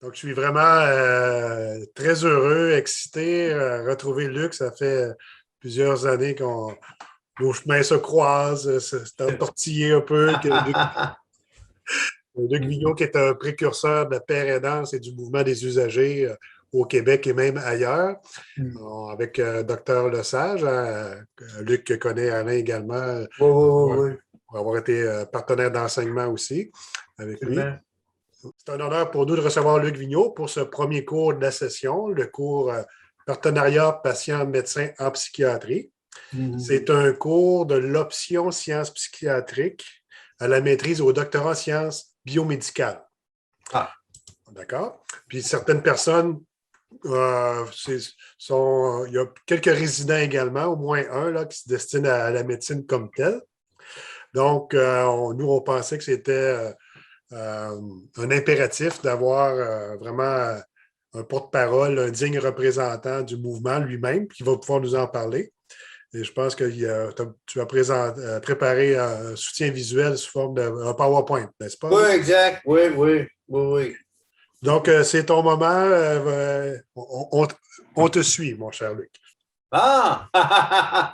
Donc, je suis vraiment très heureux, excité. Retrouver Luc, ça fait plusieurs années qu'on nos chemins se croisent. C'est entortillé un peu. Luc Vigneault, qui est un précurseur de la paire aidance et du mouvement des usagers au Québec et même ailleurs, avec Dr Lesage. Luc connaît Alain également Oui, oui, oui, pour avoir été partenaire d'enseignement aussi avec lui. absolument. C'est un honneur pour nous de recevoir Luc Vigneault pour ce premier cours de la session, le cours Partenariat patient-médecin en psychiatrie. C'est un cours de l'option sciences psychiatriques à la maîtrise au doctorat en sciences biomédicales. Ah, D'accord? Puis certaines personnes, il y a quelques résidents également, au moins un là, qui se destine à la médecine comme telle. Donc, nous, on pensait que c'était un impératif d'avoir vraiment un porte-parole, un digne représentant du mouvement lui-même, qui va pouvoir nous en parler. Et je pense que tu as préparé un soutien visuel sous forme d'un PowerPoint, n'est-ce pas, oui, Luc? exact. Oui, oui, oui, oui. Donc, c'est ton moment. On te suit, mon cher Luc. Ah!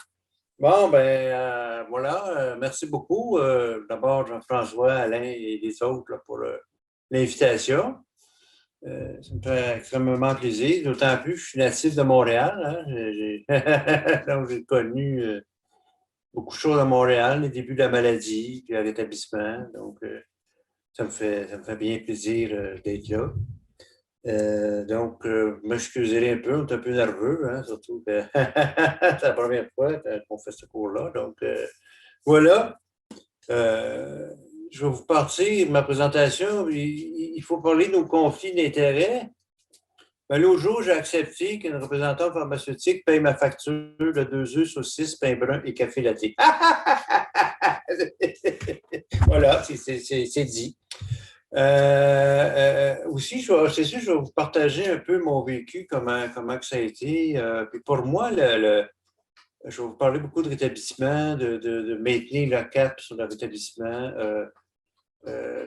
Bon, ben voilà. Merci beaucoup. D'abord, Jean-François, Alain et les autres là, pour l'invitation. Ça me fait extrêmement plaisir, d'autant plus que je suis natif de Montréal. Hein. Donc, j'ai connu beaucoup de choses à Montréal, les débuts de la maladie, puis le rétablissement. Donc, ça me fait bien plaisir d'être là. Donc, je m'excuserai un peu, on est un peu nerveux, hein, surtout que c'est la première fois qu'on fait ce cours-là. Donc, voilà. Euh, je vais vous partir ma présentation. Il faut parler de nos conflits d'intérêts. Ben, l'autre jour, j'ai accepté qu'un représentant pharmaceutique paye ma facture de 2 œufs, saucisses, pain brun et café latte. Voilà, c'est dit. Aussi, c'est sûr, je vais vous partager un peu mon vécu, comment que ça a été. Puis pour moi, je vais vous parler beaucoup de rétablissement, de maintenir le cap sur le rétablissement.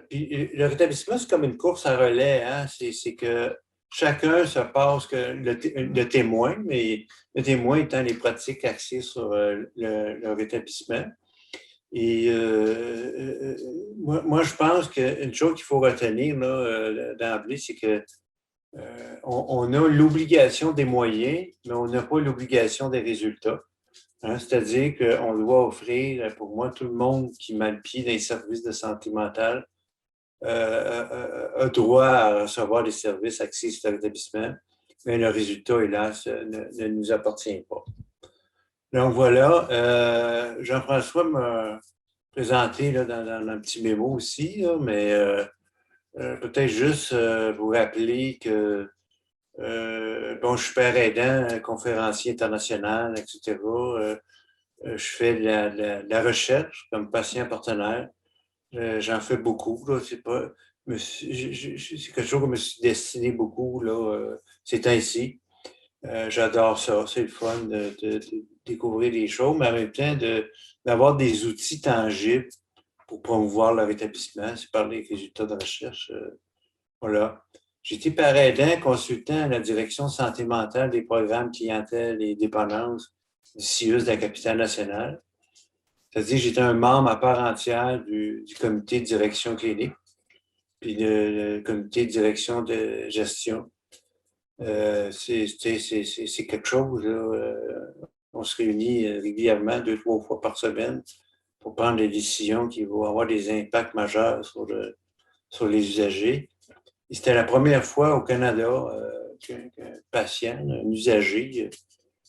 Puis le rétablissement, c'est comme une course à relais. Hein? C'est que chacun se passe que le témoin, mais le témoin étant les pratiques axées sur le rétablissement. Et moi, je pense qu'une chose qu'il faut retenir là, d'emblée, c'est que on a l'obligation des moyens, mais on n'a pas l'obligation des résultats. Hein? C'est-à-dire qu'on doit offrir, pour moi, tout le monde qui met le pied dans les services de santé mentale a droit à recevoir des services axés sur l'établissement, mais le résultat, hélas, ne nous appartient pas. Donc voilà, Jean-François m'a présenté là, dans un petit mémo aussi, là, mais peut-être juste vous rappeler que bon, je suis père aidant, conférencier international, etc. Je fais de la recherche comme patient partenaire. J'en fais beaucoup, là. C'est pas, c'est quelque chose que je me suis destiné beaucoup, là, ces temps-ci. J'adore ça. C'est le fun de découvrir des choses, mais en même temps d'avoir des outils tangibles pour promouvoir le rétablissement. C'est par les résultats de recherche. Voilà. J'ai été parrainant, consultant à la direction santé mentale des programmes clientèle et dépendance du CIUS de la capitale nationale. C'est-à-dire que j'étais un membre à part entière du comité de direction clinique, puis le comité de direction de gestion. C'est quelque chose, là. On se réunit régulièrement, 2, 3 fois par semaine, pour prendre des décisions qui vont avoir des impacts majeurs sur les usagers. Et c'était la première fois au Canada qu'un patient, un usager,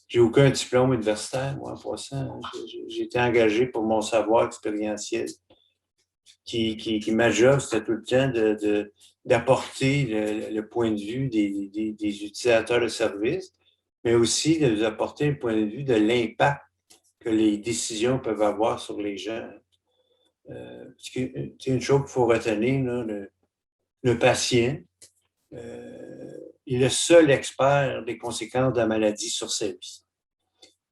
j'ai aucun diplôme universitaire, moi, en passant. J'ai été engagé pour mon savoir expérientiel. Ma job, c'était tout le temps d'apporter le point de vue des utilisateurs de services, mais aussi de nous apporter le point de vue de l'impact que les décisions peuvent avoir sur les gens. C'est une chose qu'il faut retenir, là, le patient est le seul expert des conséquences de la maladie sur sa vie.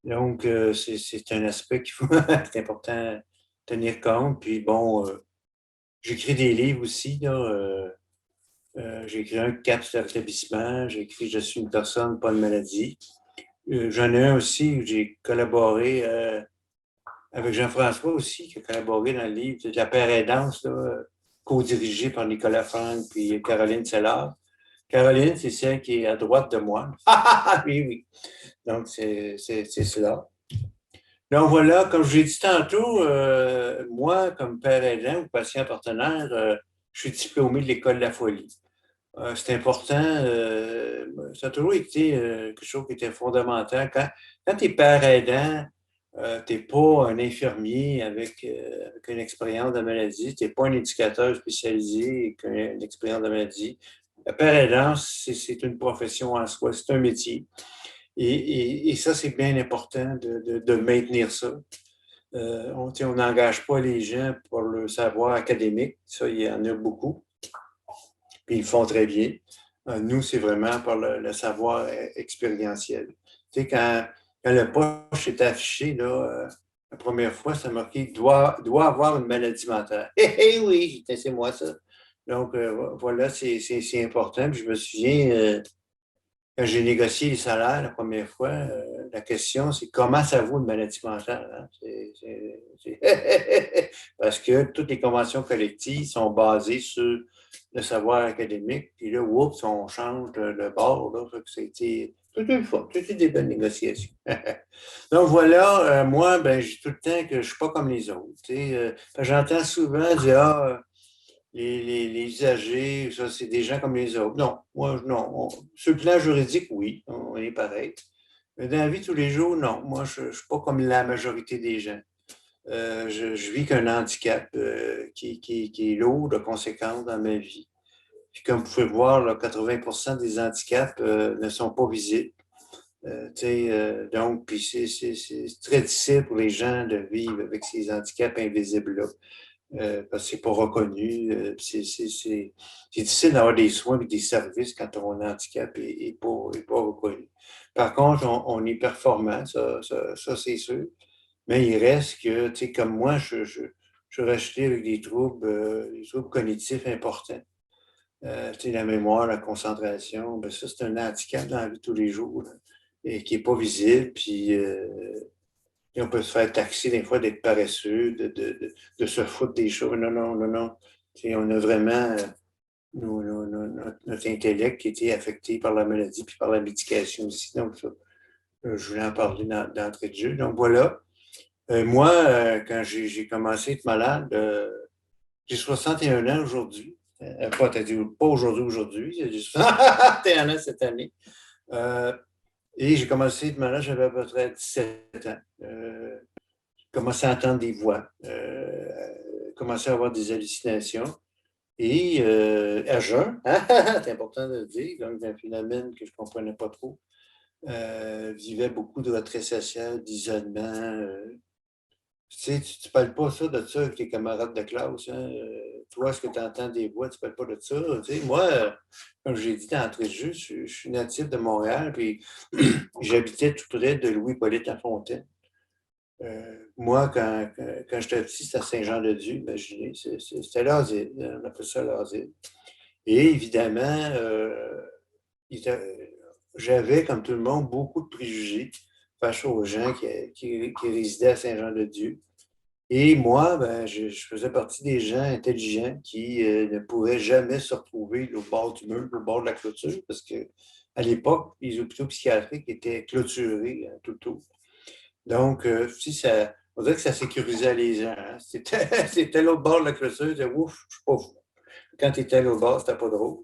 Donc, c'est un aspect qu'il faut c'est important tenir compte. Puis bon, j'écris des livres aussi. Là, J'ai écrit un cap sur le rétablissement. J'ai écrit Je suis une personne, pas une maladie. J'en ai un aussi où j'ai collaboré avec Jean-François aussi, qui a collaboré dans le livre de la Père aidance, co-dirigé par Nicolas Franck puis Caroline Sellard. Caroline, c'est celle qui est à droite de moi. Oui, oui. Donc, c'est cela. Donc voilà, comme je l'ai dit tantôt, moi, comme père aidant ou patient partenaire, je suis diplômé de l'École de la folie. C'est important, ça a toujours été quelque chose qui était fondamental. Quand tu es père aidant, tu n'es pas un infirmier avec une expérience de maladie, tu n'es pas un éducateur spécialisé avec une expérience de maladie. Le père aidant, c'est une profession en soi, c'est un métier. Et ça, c'est bien important de maintenir ça. On n'engage pas les gens pour le savoir académique. Ça, il y en a beaucoup. Puis ils le font très bien. Nous, c'est vraiment par le savoir expérientiel. Tu sais, quand le poche est affiché, là, la première fois, ça marqué doit avoir une maladie mentale. Oui, c'est moi ça. Donc, voilà, c'est important. Puis je me souviens, quand j'ai négocié les salaires la première fois, la question, c'est comment ça vaut une maladie mentale? Hein? Parce que toutes les conventions collectives sont basées sur le savoir académique. Puis là, oups, on change le bord. Là, c'était tout une fois, toutes des belles négociations. Donc voilà, moi, ben, je dis tout le temps que je ne suis pas comme les autres. J'entends souvent dire les usagers, ça, c'est des gens comme les autres. Non, moi, non. Sur le plan juridique, oui, on est pareil. Mais dans la vie de tous les jours, non. Moi, je ne suis pas comme la majorité des gens. Je vis qu'un handicap qui est lourd de conséquences dans ma vie. Puis comme vous pouvez voir, là, 80% des handicaps ne sont pas visibles. Donc, puis c'est très difficile pour les gens de vivre avec ces handicaps invisibles-là. Parce que c'est pas reconnu. C'est difficile d'avoir des soins et des services quand ton handicap n'est pas reconnu. Par contre, on est performant, ça c'est sûr. Mais il reste que, tu sais, comme moi, je suis racheté avec des troubles cognitifs importants. La mémoire, la concentration, ben ça, c'est un handicap dans la vie de tous les jours, là, et qui n'est pas visible. Puis, et on peut se faire taxer des fois d'être paresseux, de se foutre des choses. Non, non, non, non. On a vraiment notre intellect qui a été affecté par la maladie puis par la médication aussi. Donc, ça, je voulais en parler d'entrée de jeu. Donc, voilà. Moi, quand j'ai commencé à être malade, j'ai 61 ans aujourd'hui. Pas aujourd'hui, j'ai 61 ans cette année. Et j'ai commencé à être malade, j'avais à peu près 17 ans. J'ai commencé à entendre des voix, commencé à avoir des hallucinations. Et à jeun, c'est important de le dire, donc un phénomène que je ne comprenais pas trop. Vivait beaucoup de retrait social, d'isolement. Tu ne parles pas de ça avec tes camarades de classe. Hein? Toi, est-ce que tu entends des voix, tu ne parles pas de ça. Moi, comme j'ai dit d'entrée de jeu, je suis natif de Montréal, puis j'habitais tout près de Louis-Hippolyte Lafontaine. Moi, quand j'étais petit, c'était à Saint-Jean-de-Dieu, imaginez, c'était l'asile, on appelle ça l'asile. Et évidemment, j'avais, comme tout le monde, beaucoup de préjugés face aux gens qui résidaient à Saint-Jean-de-Dieu. Et moi, ben, je faisais partie des gens intelligents qui ne pouvaient jamais se retrouver au bord du mur, au bord de la clôture, parce qu'à l'époque, les hôpitaux psychiatriques étaient clôturés tout le tour. Donc, on dirait que ça sécurisait les gens. Hein. C'était l'autre bord de la clôture, c'était ouf, je suis pas fou. Quand tu étais à l'autre bord, c'était pas drôle.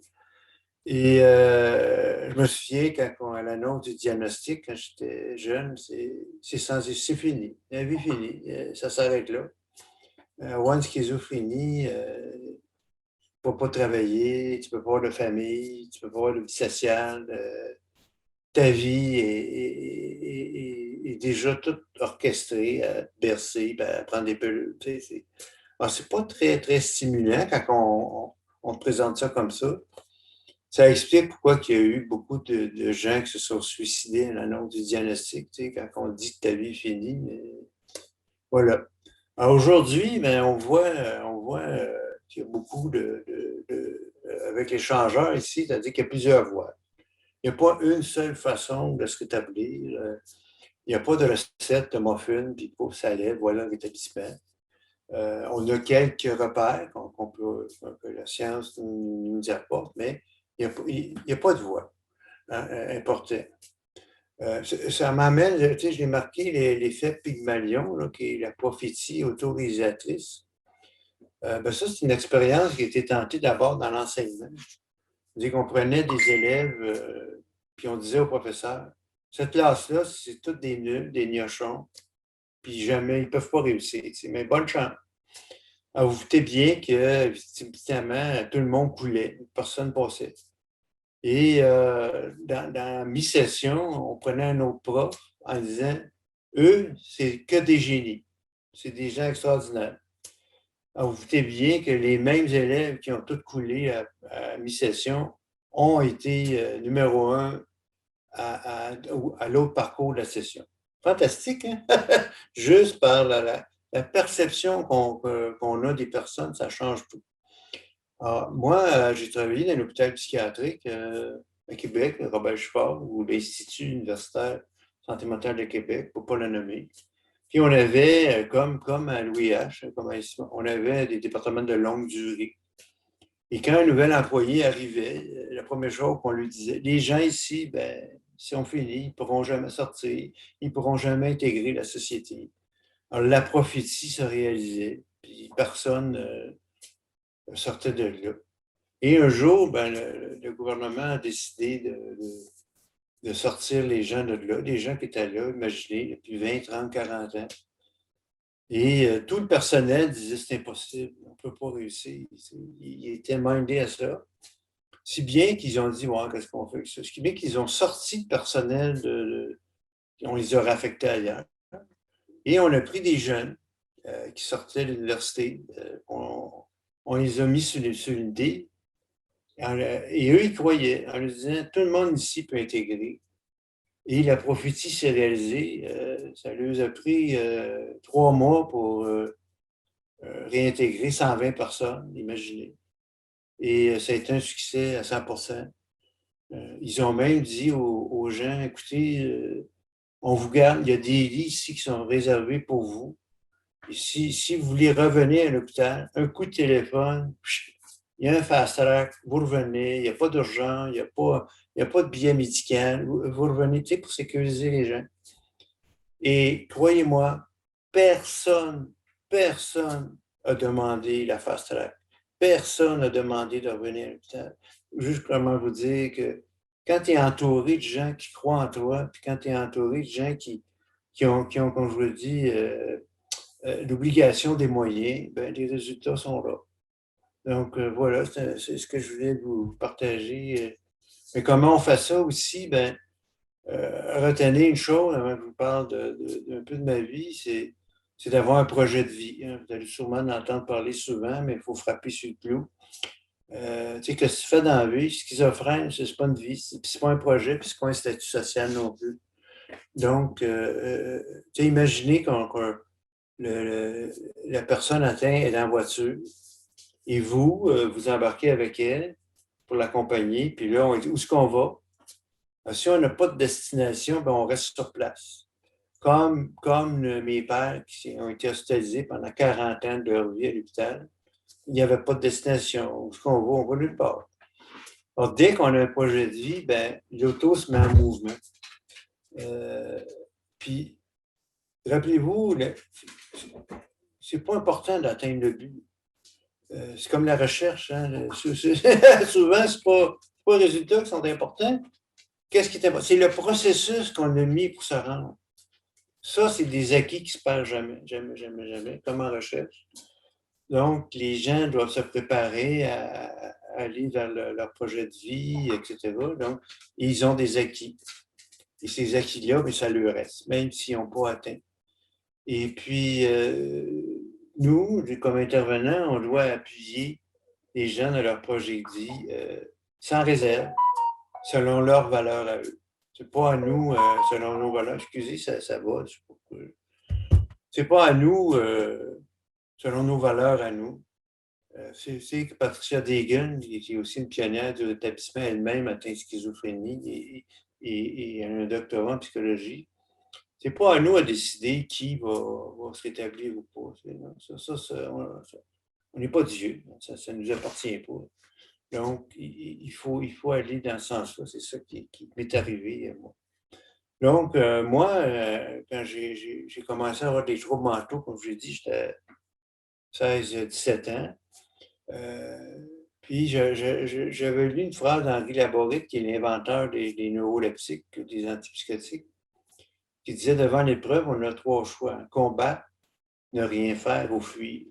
Et je me souviens, quand à l'annonce du diagnostic, quand j'étais jeune, c'est fini. La vie est finie. Ça s'arrête là. Avoir une schizophrénie, tu ne peux pas travailler, tu ne peux pas avoir de famille, tu ne peux pas avoir de vie sociale. Ta vie est déjà toute orchestrée, à bercer, à prendre des pilules. C'est pas très, très stimulant quand on te présente ça comme ça. Ça explique pourquoi il y a eu beaucoup de gens qui se sont suicidés à l'annonce du diagnostic, quand on dit que ta vie est finie. Mais voilà. Alors aujourd'hui, ben, on voit Il y a beaucoup avec les changeurs ici, c'est-à-dire qu'il y a plusieurs voies. Il n'y a pas une seule façon de se rétablir. Il n'y a pas de recette de muffin, puis pour salade, voilà le rétablissement. On a quelques repères que la science nous apporte, mais il n'y a pas de voie importante. Ça m'amène, tu sais, je l'ai marqué, l'effet Pygmalion, là, qui est la prophétie autoréalisatrice. Ça, c'est une expérience qui a été tentée d'abord dans l'enseignement. C'est-à-dire qu'on prenait des élèves, puis on disait au professeur, cette classe-là, c'est toutes des nuls, des gnochons, puis jamais, ils ne peuvent pas réussir. Mais bonne chance. Alors, vous doutez bien que, évidemment, tout le monde coulait, personne ne passait. Et dans la mi-session, on prenait un autre prof en disant, eux, c'est que des génies. C'est des gens extraordinaires. Alors, vous doutez bien que les mêmes élèves qui ont tous coulé à mi-session ont été numéro 1 à l'autre parcours de la session. Fantastique, hein? Juste par la perception qu'on a des personnes, ça change tout. Alors, moi, j'ai travaillé dans l'hôpital psychiatrique à Québec, Robert Giffard, ou l'Institut universitaire santé mentale de Québec, pour ne pas le nommer. Puis on avait, comme à l'OIH, on avait des départements de longue durée. Et quand un nouvel employé arrivait, la première chose qu'on lui disait, les gens ici, ben, si on finit, ils ne pourront jamais sortir, ils ne pourront jamais intégrer la société. Alors, la prophétie se réalisait, puis personne sortait de là. Et un jour, ben, le gouvernement a décidé de sortir les gens de là, des gens qui étaient là, imaginez, depuis 20, 30, 40 ans. Et tout le personnel disait c'est impossible, on ne peut pas réussir. Ils étaient mindés à ça. Si bien qu'ils ont dit, ouais, qu'est-ce qu'on fait avec ça? Si bien qu'ils ont sorti le personnel, on les a réaffectés ailleurs. Et on a pris des jeunes qui sortaient de l'université, on les a mis sur l'unité, et eux, ils croyaient en leur disant, tout le monde ici peut intégrer. Et la prophétie s'est réalisée. Ça leur a pris 3 mois pour réintégrer 120 personnes, imaginez. Et ça a été un succès à 100%. Ils ont même dit aux gens, écoutez, on vous garde, il y a des lits ici qui sont réservés pour vous. Et si vous voulez revenir à l'hôpital, un coup de téléphone, il y a un fast-track, vous revenez, il n'y a pas d'urgence, il n'y a pas de billet médical, vous revenez, tu sais, pour sécuriser les gens. Et croyez-moi, personne a demandé la fast-track. Personne n'a demandé de revenir à l'hôpital. Juste comment vous dire que quand tu es entouré de gens qui croient en toi, puis quand tu es entouré de gens qui ont, comme je vous le dis, l'obligation des moyens, ben, les résultats sont là. Donc, voilà, c'est ce que je voulais vous partager. Mais comment on fait ça aussi? Ben, retenez une chose, avant que je vous parle d'un peu de ma vie, c'est d'avoir un projet de vie. Hein. Vous allez sûrement en entendre parler souvent, mais il faut frapper sur le clou. Tu sais, qu'est-ce que tu fais dans la vie? Schizophrène, c'est pas une vie, c'est pas un projet, puis c'est pas un statut social non plus. Donc, tu sais, imaginez quand la personne atteinte est dans la voiture et vous, vous embarquez avec elle pour l'accompagner, puis là, on dit où est-ce qu'on va? Alors, si on n'a pas de destination, ben on reste sur place. Comme mes pères qui ont été hospitalisés pendant 40 ans de leur vie à l'hôpital, il n'y avait pas de destination. Où est-ce qu'on va? On va nulle part. Alors, dès qu'on a un projet de vie, ben, l'auto se met en mouvement. Puis, rappelez-vous, c'est pas important d'atteindre le but. C'est comme la recherche. Hein? Souvent, c'est pas les résultats qui sont importants. Qu'est-ce qui est important? C'est le processus qu'on a mis pour se rendre. Ça, c'est des acquis qui ne se perdent jamais, jamais, jamais, jamais, comme en recherche. Donc, les gens doivent se préparer à aller vers leur projet de vie, etc. Donc, ils ont des acquis. Et ces acquis-là, mais ça leur reste, même s'ils n'ont pas atteint. Et puis, nous, comme intervenants, on doit appuyer les gens dans leur projet de vie sans réserve, selon leurs valeurs à eux. C'est pas à nous, selon nos valeurs. Excusez, ça va. C'est pas à nous, selon nos valeurs à nous. C'est que Patricia Deegan, qui est aussi une pionnière de l'établissement elle-même, atteinte de schizophrénie et a un doctorat en psychologie. C'est pas à nous à décider qui va se rétablir ou pas. Non, on n'est pas Dieu. Ça ne nous appartient pas. Donc, il faut aller dans ce sens-là. C'est ça qui m'est arrivé, moi. Donc, moi, quand j'ai commencé à avoir des troubles mentaux, comme je l'ai dit, j'étais 16-17 ans. Puis, j'avais lu une phrase d'Henri Laborit, qui est l'inventeur des neuroleptiques, des antipsychotiques, qui disait « Devant l'épreuve, on a 3 choix. Combattre, ne rien faire ou fuir. »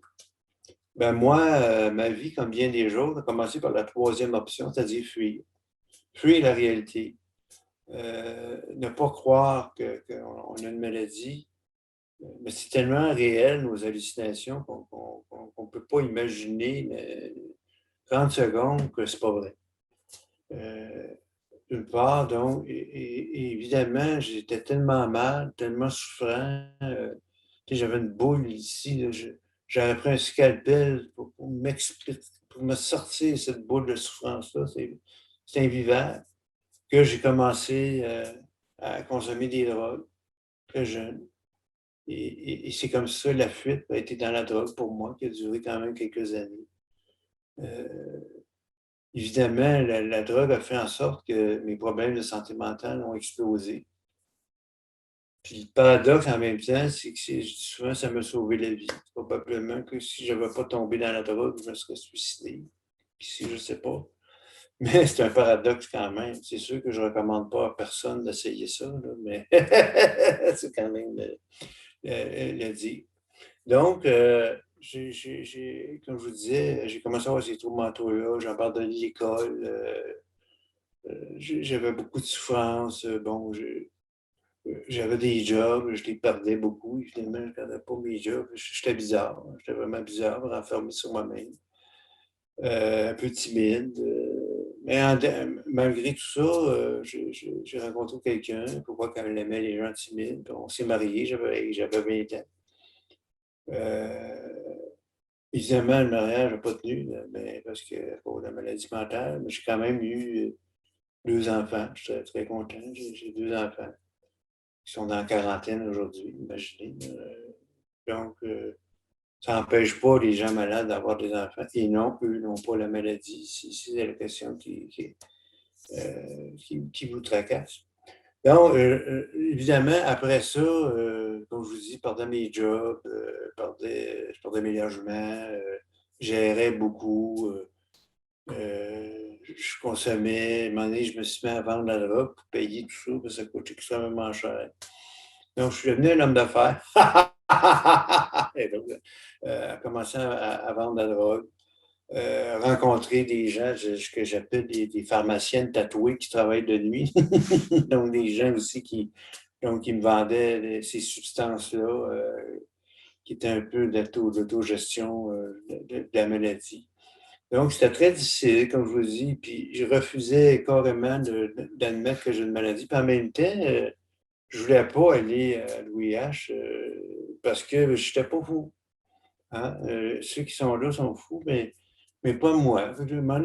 Ben moi, ma vie, comme bien des autres, a commencé par la 3e option, c'est-à-dire fuir. Fuir la réalité. Ne pas croire qu'on a une maladie. Mais c'est tellement réel, nos hallucinations, qu'on ne peut pas imaginer, mais 30 secondes, que c'est pas vrai. D'une part, donc, et évidemment, j'étais tellement mal, tellement souffrant. J'avais une boule ici. J'avais pris un scalpel pour me sortir cette boule de souffrance-là. C'est invivable. Que j'ai commencé à consommer des drogues très jeune. Et c'est comme ça, la fuite a été dans la drogue pour moi, qui a duré quand même quelques années. Évidemment, la drogue a fait en sorte que mes problèmes de santé mentale ont explosé. Puis le paradoxe en même temps, c'est que souvent, ça m'a sauvé la vie. Probablement que si je n'avais pas tombé dans la drogue, je me serais suicidé. Ici, je ne sais pas. Mais c'est un paradoxe quand même. C'est sûr que je ne recommande pas à personne d'essayer ça, là, mais c'est quand même le dire. Donc, comme je vous disais, j'ai commencé à avoir ces troubles mentaux-là, j'ai abandonné l'école, j'avais beaucoup de souffrance. Bon, j'avais des jobs, je les perdais beaucoup, évidemment, je ne perdais pas mes jobs. J'étais bizarre, j'étais vraiment bizarre, renfermé sur moi-même, un peu timide. Mais malgré tout ça, j'ai rencontré quelqu'un pour voir qu'elle aimait les gens timides. On s'est mariés, j'avais 20 ans. Évidemment, le mariage n'a pas tenu, mais parce que pour la maladie mentale, mais j'ai quand même eu 2 enfants. Je suis très, très content. J'ai 2 enfants qui sont dans la quarantaine aujourd'hui, imaginez. Donc, ça n'empêche pas les gens malades d'avoir des enfants. Et non, eux n'ont pas la maladie. C'est la question qui vous tracasse. Donc, évidemment, après ça, comme je vous dis, je perdais mes jobs, je perdais mes logements, j'errais beaucoup, je consommais. À un moment donné, je me suis mis à vendre la drogue pour payer tout ça, parce que ça coûte extrêmement cher. Donc, je suis devenu un homme d'affaires. Et donc, à commencer à vendre la drogue. Rencontrer des gens que j'appelle des pharmaciennes tatouées qui travaillent de nuit. Donc, des gens aussi qui me vendaient ces substances-là, qui étaient un peu d'autogestion de la maladie. Donc, c'était très difficile, comme je vous dis, puis je refusais carrément d'admettre que j'ai une maladie. Puis en même temps, je ne voulais pas aller à l'OIH parce que je n'étais pas fou. Hein? Ceux qui sont là sont fous, mais pas moi.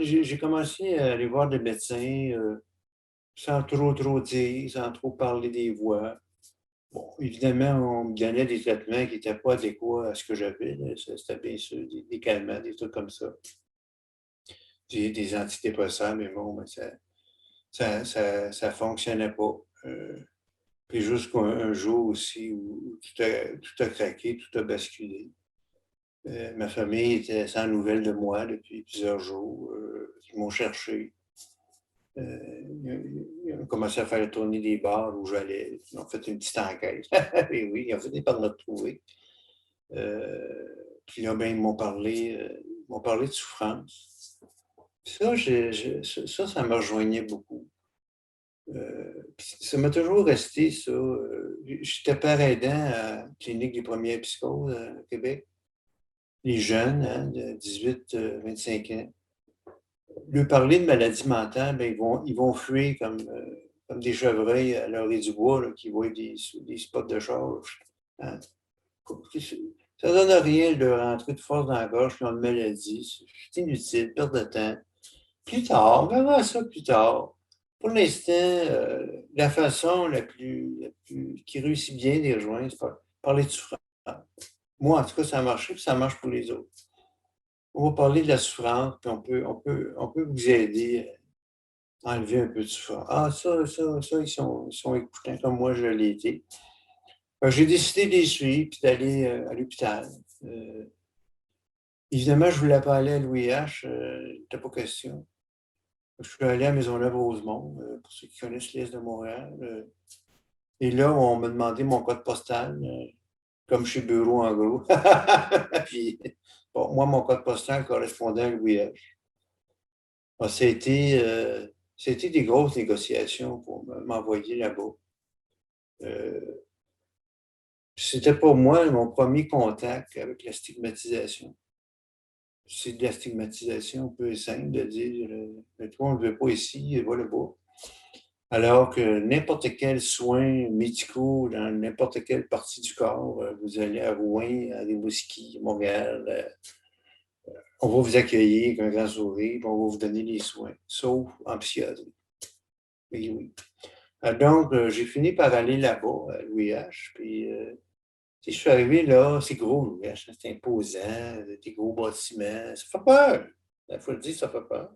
J'ai commencé à aller voir des médecins sans trop dire, sans trop parler des voix. Bon, évidemment, on me donnait des traitements qui n'étaient pas adéquats à ce que j'avais. C'était bien sûr des calmants, des trucs comme ça. Des antidépresseurs, mais bon, ça fonctionnait pas. Puis jusqu'à un jour aussi où tout a craqué, tout a basculé. Ma famille était sans nouvelles de moi depuis plusieurs jours. Ils m'ont cherché. Ils ont commencé à faire tourner des bars où j'allais. Ils ont fait une petite enquête. Et oui, ils ont fini par me retrouver. Puis là, ben, ils m'ont parlé de souffrance. Ça, ça me rejoignait beaucoup. Ça m'a toujours resté, ça. J'étais père aidant à la clinique des premières psychoses à Québec. Les jeunes, hein, de 18-25 ans. Leur parler de maladie mentale, ben, ils vont fuir comme des chevreuils à l'orée du bois là, qui voient des spots de char. Hein. Ça ne donne rien de rentrer de force dans la gorge, puis on a une maladie. C'est inutile, perte de temps. Plus tard, on verra ça plus tard. Pour l'instant, la façon qui réussit bien de les rejoindre, c'est parler de souffrance. Moi, en tout cas, ça a marché, puis ça marche pour les autres. On va parler de la souffrance, puis on peut vous aider à enlever un peu de souffrance. Ah, ça, ils sont écoutants comme moi, je l'ai été. J'ai décidé de les suivre, puis d'aller à l'hôpital. Évidemment, je ne voulais pas aller à l'OIH, c'était pas question. Je suis allé à Maisonneuve-Rosemont, pour ceux qui connaissent l'Est de Montréal. Et là, on m'a demandé mon code postal, comme chez Bureau en gros. Puis, bon, moi, mon code postal correspondait à l'OIH. Ça a été des grosses négociations pour m'envoyer là-bas. C'était pour moi mon premier contact avec la stigmatisation. C'est de la stigmatisation un peu simple de dire toi, on ne veut pas ici, va là-bas. Alors que n'importe quel soin médicaux dans n'importe quelle partie du corps, vous allez à Rouen, à Rimouski, à Montréal, on va vous accueillir avec un grand sourire, on va vous donner les soins, sauf en psychiatrie. Oui, oui. Donc, j'ai fini par aller là-bas, à l'OIH, puis je suis arrivé là, c'est gros l'OIH, c'est imposant, des gros bâtiments, ça fait peur. Il faut le dire, ça fait peur.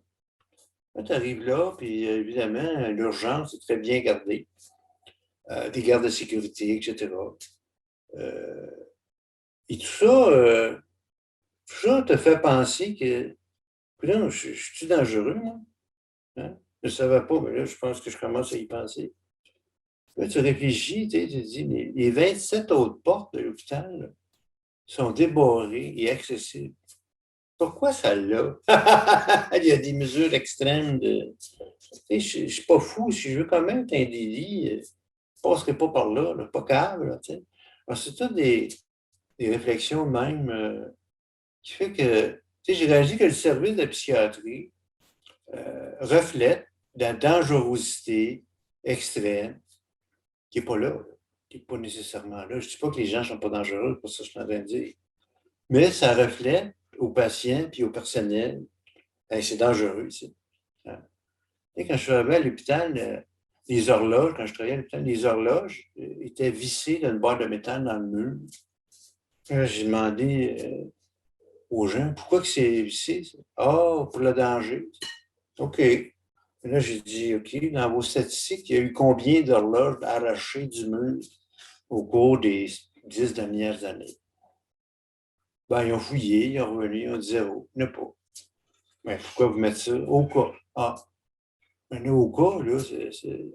Quand tu arrives là, puis évidemment, l'urgence est très bien gardée. Des gardes de sécurité, etc. Et tout ça te fait penser que, là, je suis dangereux, moi. Hein? Je ne savais pas, mais là, je pense que je commence à y penser. Là, tu réfléchis, tu dis, les 27 autres portes de l'hôpital sont débarrées et accessibles. Pourquoi celle-là? Il y a des mesures extrêmes de. Je ne suis pas fou. Si je veux quand même être un délit, je ne passerai pas par là, pas câble. Là, alors, c'est tout des réflexions même qui fait que j'ai réagi que le service de psychiatrie reflète la dangerosité extrême qui n'est pas là, qui n'est pas nécessairement là. Je ne dis pas que les gens ne sont pas dangereux, c'est pas ça que je suis en train de dire. Mais ça reflète aux patients puis au personnel, c'est dangereux ici. Hein? Et quand je suis arrivé à l'hôpital, les horloges, quand je travaillais à l'hôpital, les horloges étaient vissées d'une barre de métal dans le mur. J'ai demandé aux gens pourquoi que c'est vissé. Ah, pour le danger. OK. Et là, j'ai dit, OK, dans vos statistiques, il y a eu combien d'horloges arrachées du mur au cours des 10 dernières années? Ben, ils ont fouillé, ils ont revenu, ils ont dit zéro. Il n'y en a pas. Mais pourquoi vous mettez ça? Au cas. Ah. Mais au cas, là,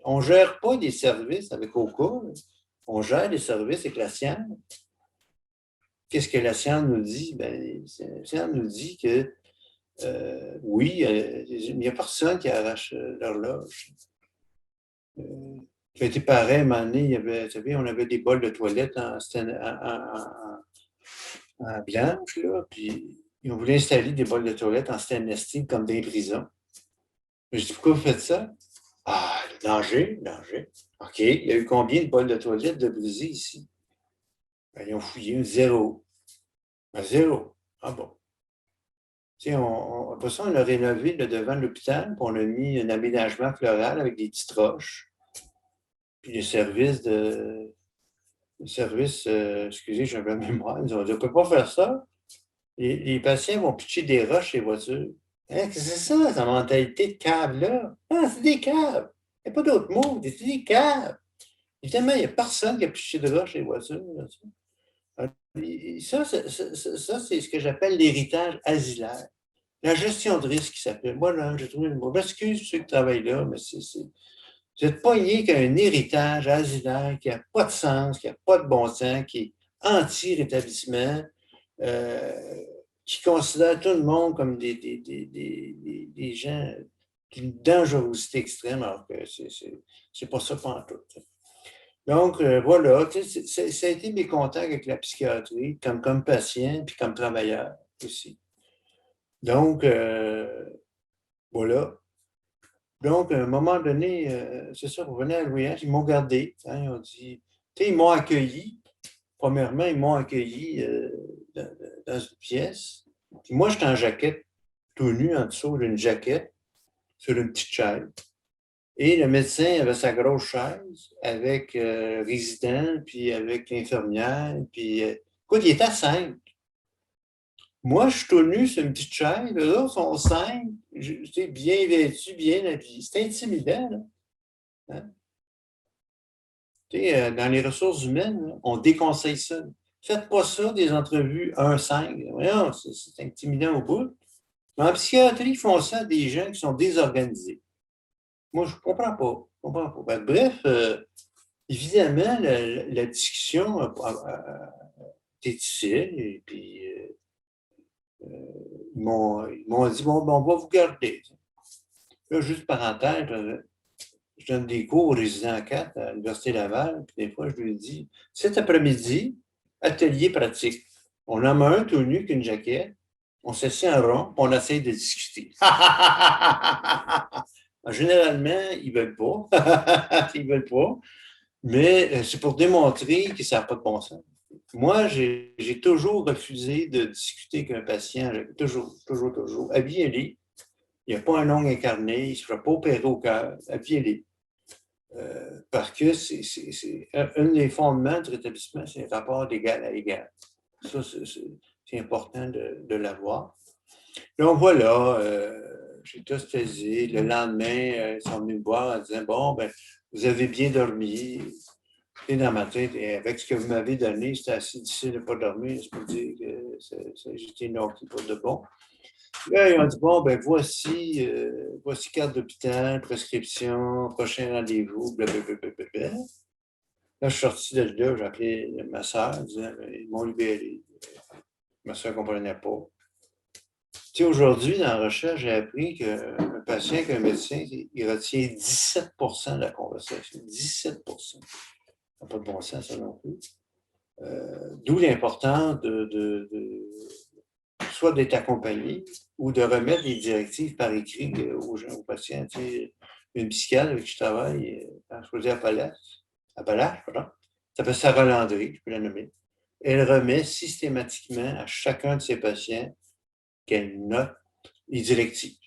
on ne gère pas des services avec au cas. On gère des services avec la science. Qu'est-ce que la science nous dit? Ben, la science nous dit que oui, il n'y a personne qui arrache l'horloge. Ça a été pareil, à un moment donné, il y avait, vous savez, on avait des bols de toilette en blanche, là, puis on voulait installer des bols de toilette en stainless steel comme des prisons. Je dis, pourquoi vous faites ça? Ah, danger. OK, il y a eu combien de bols de toilette de brisés ici? Ben, ils ont fouillé, zéro. Ben, zéro. Ah bon. Après ça, on a rénové le devant de l'hôpital, puis on a mis un aménagement floral avec des petites roches. Puis les services excusez, j'ai un peu de mémoire, ils ont dit, on ne peut pas faire ça. Les patients vont pitcher des roches sur les voitures. Hein, qu'est-ce que c'est ça, cette mentalité de cave-là? Ah, c'est des caves. Il n'y a pas d'autre mot, c'est des caves. Évidemment, il n'y a personne qui a pitché de roches sur les voitures. Ça, c'est ce que j'appelle l'héritage asilaire. La gestion de risque qui s'appelle. Moi, là, j'ai trouvé le mot. M'excuse ceux qui travaillent là, mais vous êtes pogné qu'un héritage asilaire qui n'a pas de sens, qui n'a pas de bon sens, qui est anti-rétablissement, qui considère tout le monde comme des gens d'une dangerosité extrême, alors que c'est pas ça pantoute. Donc, voilà, ça a été mes contacts avec la psychiatrie, comme patient, puis comme travailleur aussi. Donc, voilà. Donc, à un moment donné, c'est ça, pour venir à l'OIH, ils m'ont gardé. Hein, ils ont dit, ils m'ont accueilli. premièrement, ils m'ont accueilli dans une pièce. Puis moi, j'étais en jaquette, tout nu en dessous d'une jaquette, sur une petite chaise. Et le médecin avait sa grosse chaise avec le résident, puis avec l'infirmière. Puis, écoute, il était à 5. Moi, je suis tout nu sur une petite chaise. Les autres sont 5. J'étais bien vêtu, bien habillé. C'était intimidant, là. Hein? Dans les ressources humaines, là, on déconseille ça. Faites pas ça, des entrevues 1-5. Voyons, c'est intimidant au bout. Mais en psychiatrie, ils font ça à des gens qui sont désorganisés. Moi, je ne comprends pas. Je comprends pas. Bref, évidemment, la discussion était difficile. Et puis, ils m'ont dit, bon, ben, on va vous garder. Là, juste parenthèse, je donne des cours aux résidents 4 à l'Université Laval, puis des fois, je lui dis, cet après-midi, atelier pratique. On en met un tout nu qu'une jaquette, on s'assied en rond, puis on essaie de discuter. Généralement, ils ne veulent pas. Ils veulent pas. Mais c'est pour démontrer que ça n'a pas de bon sens. Moi, j'ai toujours refusé de discuter avec un patient. Toujours. Habillez-les. Il n'y a pas un ongle incarné. Il ne se fera pas opérer au cœur. Habillez-les. Parce que c'est un des fondements du rétablissement, c'est un rapport d'égal à égal. Ça, c'est important de l'avoir. Donc voilà, j'étais hospitalisé. Le lendemain, ils sont venus me voir en disant, bon, ben, vous avez bien dormi. Et dans ma tête, et avec ce que vous m'avez donné, c'était assez difficile de ne pas dormir. Je peux dire que j'étais knocké pour de bon. Là, ils ont dit, bon, ben voici carte d'hôpital, prescription, prochain rendez-vous, blablabla. Là, je suis sorti de là, j'ai appelé ma soeur, disant, ils m'ont libéré. Ma soeur ne comprenait pas. Tu sais, aujourd'hui, dans la recherche, j'ai appris qu'un patient avec un médecin, il retient 17% de la conversation. 17%. Ça n'a pas de bon sens, ça non plus. D'où l'importance soit d'être accompagné ou de remettre les directives par écrit aux patients. Tu sais, une psychiatre avec qui je travaille, quand je faisais Appalaches, pardon, ça s'appelle Sarah Landry, je peux la nommer. Elle remet systématiquement à chacun de ses patients qu'elle note les directives,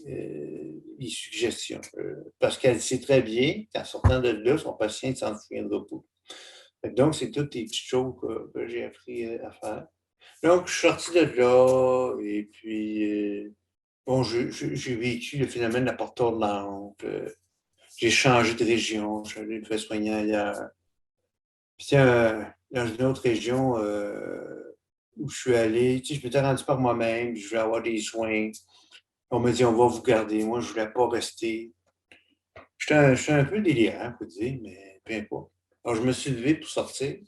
les suggestions. Parce qu'elle sait très bien qu'en sortant de là, son patient ne s'en souviendra pas. Donc, c'est toutes les petites choses que j'ai appris à faire. Donc, je suis sorti de là et puis, bon, j'ai vécu le phénomène de la porte tournante. J'ai changé de région, je suis allé me faire soigner ailleurs. Puis, dans une autre région où je suis allé, tu sais, je m'étais rendu par moi-même, je voulais avoir des soins. On m'a dit, on va vous garder. Moi, je ne voulais pas rester. J'étais un peu délirant, faut dire, mais peu importe. Alors, je me suis levé pour sortir.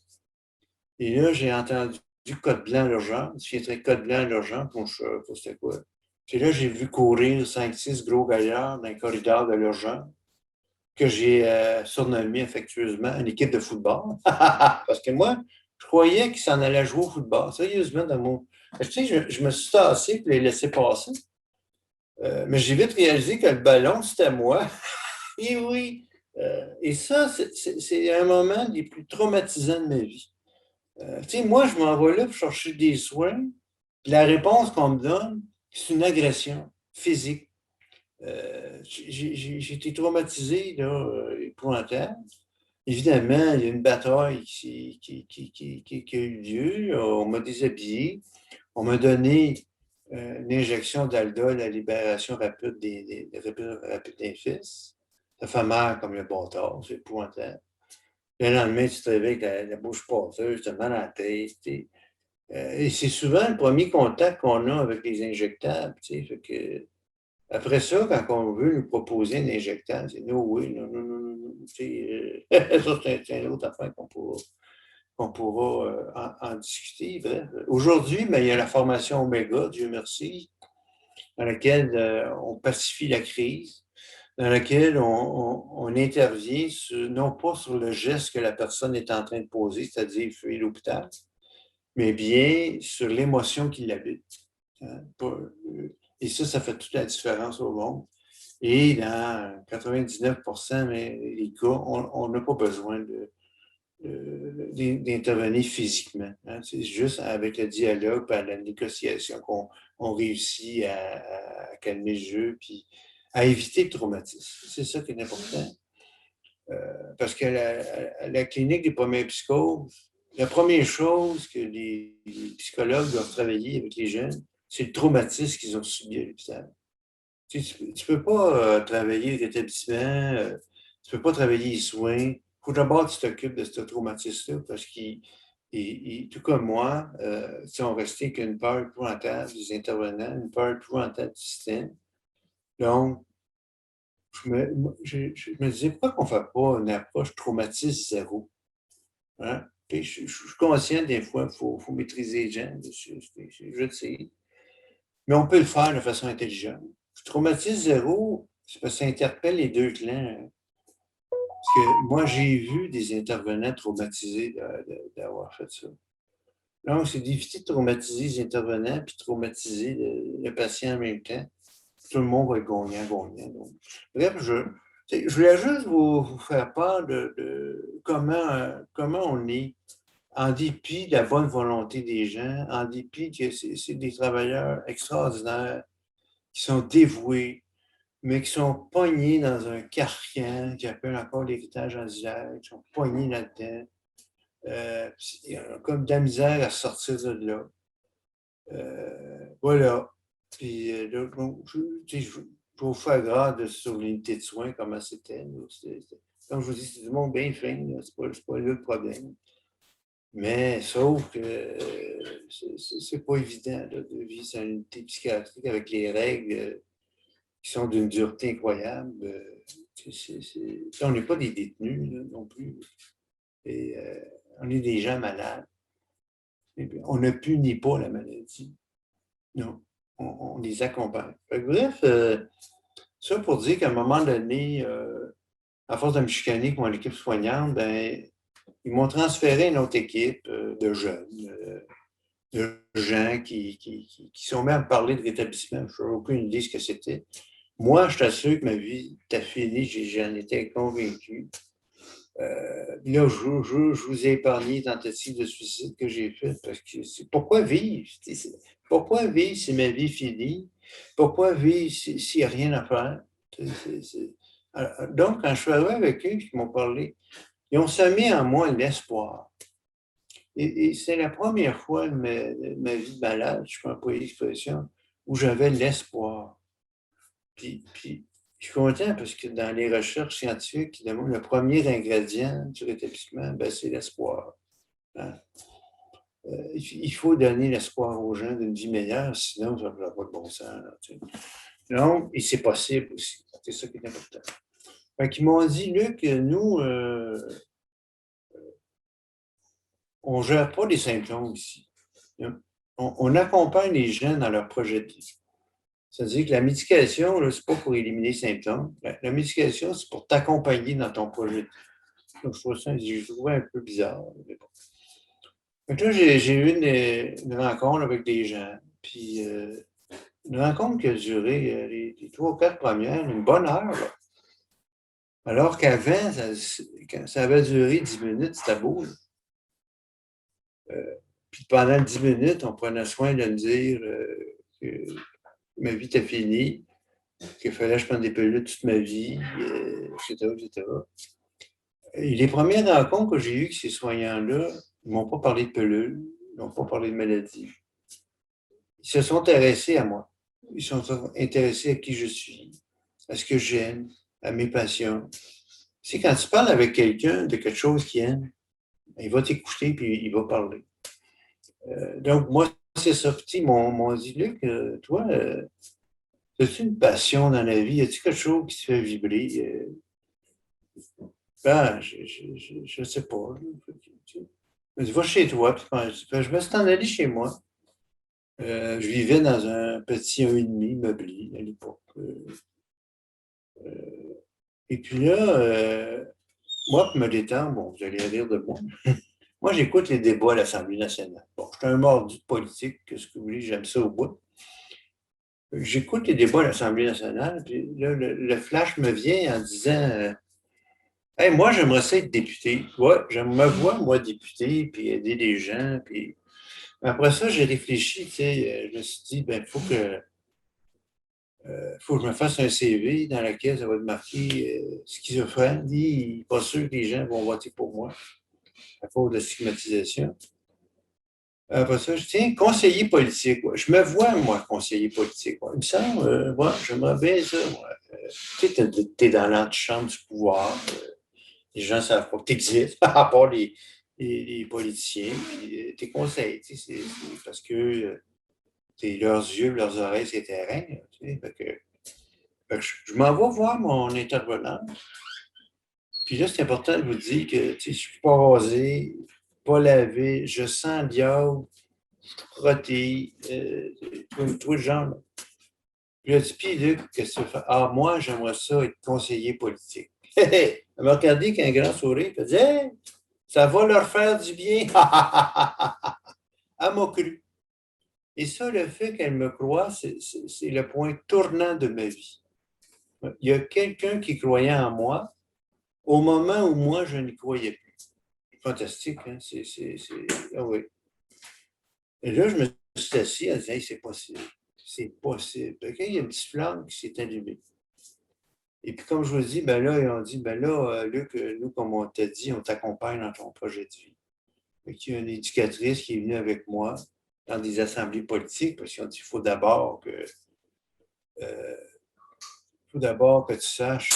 Et là, j'ai entendu code blanc à l'urgence. J'ai fait code blanc à l'urgence. Bon, je ne sais pas c'était quoi. Puis là, j'ai vu courir 5-6 gros gaillards dans le corridor de l'urgence que j'ai surnommé affectueusement une équipe de football. Parce que moi, je croyais qu'ils s'en allaient jouer au football. Sérieusement, dans mon... Tu sais, je me suis tassé pour les laisser passer. Mais j'ai vite réalisé que le ballon, c'était moi. Et oui. Et ça, c'est un moment des plus traumatisants de ma vie. Tu sais, moi, je m'en vais là pour chercher des soins. Puis la réponse qu'on me donne, c'est une agression physique. J'ai été traumatisé, là, épouvantable. Évidemment, il y a une bataille qui a eu lieu. On m'a déshabillé. On m'a donné une injection d'Aldol à libération rapide des fils. Ça fait mal comme le bâtard, c'est épouvantable. Le lendemain, tu te réveilles avec la bouche pâteuse, tu as mal à la tête. Et c'est souvent le premier contact qu'on a avec les injectables. Fait que, après ça, quand on veut nous proposer un injectable, c'est no way, non. Ça, c'est une autre affaire qu'on pourra en discuter. Bref. Aujourd'hui, il y a la formation Oméga, Dieu merci, dans laquelle on pacifie la crise, dans laquelle on intervient non pas sur le geste que la personne est en train de poser, c'est-à-dire fuir l'hôpital, mais bien sur l'émotion qui l'habite. Et ça fait toute la différence au monde. Et dans 99% des cas, on n'a pas besoin d'intervenir physiquement. Hein. C'est juste avec le dialogue et la négociation qu'on réussit à calmer le jeu puis à éviter le traumatisme. C'est ça qui est important. Parce que la clinique des premiers psychoses, la première chose que les psychologues doivent travailler avec les jeunes, c'est le traumatisme qu'ils ont subi à l'hôpital. Tu ne peux pas travailler l'établissement, tu ne peux pas travailler les soins. Il faut d'abord que tu t'occupes de ce traumatisme-là parce qu'il, tout comme moi, ils ont resté qu'une peur épouvantable des intervenants, une peur épouvantable du système. Donc, je me disais, pourquoi qu'on ne fait pas une approche traumatisme zéro? Hein? Je suis conscient des fois qu'il faut maîtriser les gens, je le sais. Mais on peut le faire de façon intelligente. Traumatisme zéro, c'est parce que ça interpelle les deux clans. Parce que moi, j'ai vu des intervenants traumatisés d'avoir fait ça. Donc, c'est difficile de traumatiser les intervenants puis de traumatiser le patient en même temps. Tout le monde va être gagnant. Donc, bref, je voulais juste vous faire part de comment on est, en dépit de la bonne volonté des gens, en dépit que c'est des travailleurs extraordinaires qui sont dévoués, mais qui sont pognés dans un carcan qui appelle encore l'héritage en direct, qui sont pognés là-dedans. Ils ont comme de la misère à sortir de là. Voilà. Puis, je vais vous faire grâce sur l'unité de soins, comment c'était. Comme je vous dis, c'est du monde bien fin, c'est pas là le problème. Mais sauf que c'est pas évident là, de vivre sur une unité psychiatrique avec les règles qui sont d'une dureté incroyable. On n'est pas des détenus là, non plus. Et, on est des gens malades. On ne punit pas la maladie. Non, on les accompagne. Bref, ça pour dire qu'à un moment donné, à force de me chicaner avec mon équipe soignante, ben, ils m'ont transféré à une autre équipe de jeunes, de gens qui sont même à me parler de rétablissement. Je n'ai aucune idée de ce que c'était. Moi, je t'assure que ma vie était finie, j'en étais convaincu. Là, je vous ai épargné les tentatives de suicide que j'ai faites parce que c'est pourquoi vivre? Pourquoi vivre si ma vie finit? Pourquoi vivre s'il n'y a rien à faire? Donc, quand je suis arrivé avec eux, ils m'ont parlé, ils ont semé en moi l'espoir. Et c'est la première fois de ma vie de malade, je peux employer l'expression, où j'avais l'espoir. Puis, je suis content parce que dans les recherches scientifiques, le premier ingrédient du rétablissement, ben, c'est l'espoir. Hein? Il faut donner l'espoir aux gens d'une vie meilleure, sinon ça n'a pas de bon sens. Là, donc, et c'est possible aussi. C'est ça qui est important. Fait ils m'ont dit, Luc, nous, on ne gère pas les symptômes ici. On accompagne les gens dans leur projet de vie. C'est-à-dire que la médication, ce n'est pas pour éliminer les symptômes. La médication, c'est pour t'accompagner dans ton projet de vie. Donc, je trouvais un peu bizarre. Mais bon. Donc là, j'ai eu une rencontre avec des gens. Puis, une rencontre qui a duré les 3 ou 4 premières, une bonne heure. Là. Alors qu'avant, ça avait duré 10 minutes, c'était beau. Puis pendant 10 minutes, on prenait soin de me dire que ma vie était finie, qu'il fallait que je prenne des pilules toute ma vie, etc., etc. Et les premières rencontres que j'ai eues avec ces soignants-là, ils ne m'ont pas parlé de pilules, ils n'ont pas parlé de maladie. Ils se sont intéressés à moi. Ils se sont intéressés à qui je suis, à ce que j'aime, à mes passions. C'est quand tu parles avec quelqu'un de quelque chose qu'il aime, il va t'écouter puis il va parler. Donc, moi, c'est ça. Ils m'ont dit, Luc, toi, as-tu une passion dans la vie? As-tu quelque chose qui te fait vibrer? Ben, je ne sais pas. Je va chez toi. Je me suis en allé chez moi. Je vivais dans un petit 1,5 meublé à l'époque. Et puis là, moi, pour me détendre, bon, vous allez rire de moi. Moi, j'écoute les débats à l'Assemblée nationale. Bon, je suis un mordu de politique, qu'est-ce que vous voulez, j'aime ça au bout. J'écoute les débats à l'Assemblée nationale, puis là, le flash me vient en disant Hey, moi, j'aimerais ça être député. Ouais, je me vois, moi, député, puis aider les gens. Puis après ça, j'ai réfléchi, tu sais, je me suis dit, ben, faut que je me fasse un CV dans lequel ça va être marqué schizophrène, dit, pas sûr que les gens vont voter pour moi à cause de stigmatisation. Après ça, je tiens, conseiller politique. Ouais. Je me vois, moi, conseiller politique. Ouais. Il me semble, j'aimerais bien ça. Moi. Tu sais, t'es dans l'antichambre du pouvoir. Les gens ne savent pas que tu existes, à part les politiciens. Puis tes conseils, tu sais, c'est parce que leurs yeux, leurs oreilles, c'est terrain. Tu sais, fait que je m'en vais voir mon intervenant. Puis là, c'est important de vous dire que tu sais, je suis pas rasé, pas lavé, je sens le diable, frotté, tout le genre. Là. Puis là, puis Luc, qu'est-ce que tu fais? Ah, moi, j'aimerais ça être conseiller politique. Elle m'a regardé avec un grand sourire, elle dit hey, ça va leur faire du bien. Elle m'a cru. Et ça, le fait qu'elle me croit, c'est le point tournant de ma vie. Il y a quelqu'un qui croyait en moi au moment où moi, je n'y croyais plus. Fantastique, hein? Ah oui. Et là, je me suis assis, elle dit hey, c'est possible. C'est possible. OK, il y a une petite flamme qui s'est allumée. Et puis, comme je vous dis, ben là, ils ont dit, ben là, Luc, nous, comme on t'a dit, on t'accompagne dans ton projet de vie. Il y a une éducatrice qui est venue avec moi dans des assemblées politiques parce qu'ils ont dit, euh, faut d'abord que tu saches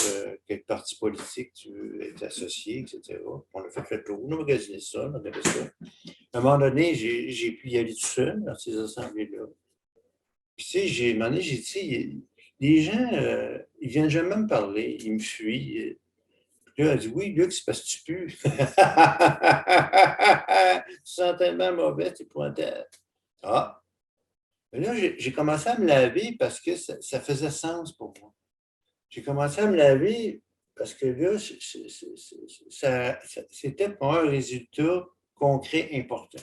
quel parti politique tu veux être associé, etc. On a fait le tour, on a magasiné ça, on a regardé ça. À un moment donné, j'ai pu y aller tout seul dans ces assemblées-là. Puis, tu sais, j'ai demandé, j'ai dit, les gens, ils viennent jamais me parler, ils me fuient. Puis là, elle dit, oui, Luc, c'est parce que tu pues. Tu sens tellement mauvais, tu es pointé. Ah, mais là, j'ai commencé à me laver parce que ça faisait sens pour moi. J'ai commencé à me laver parce que là, c'était pour un résultat concret important.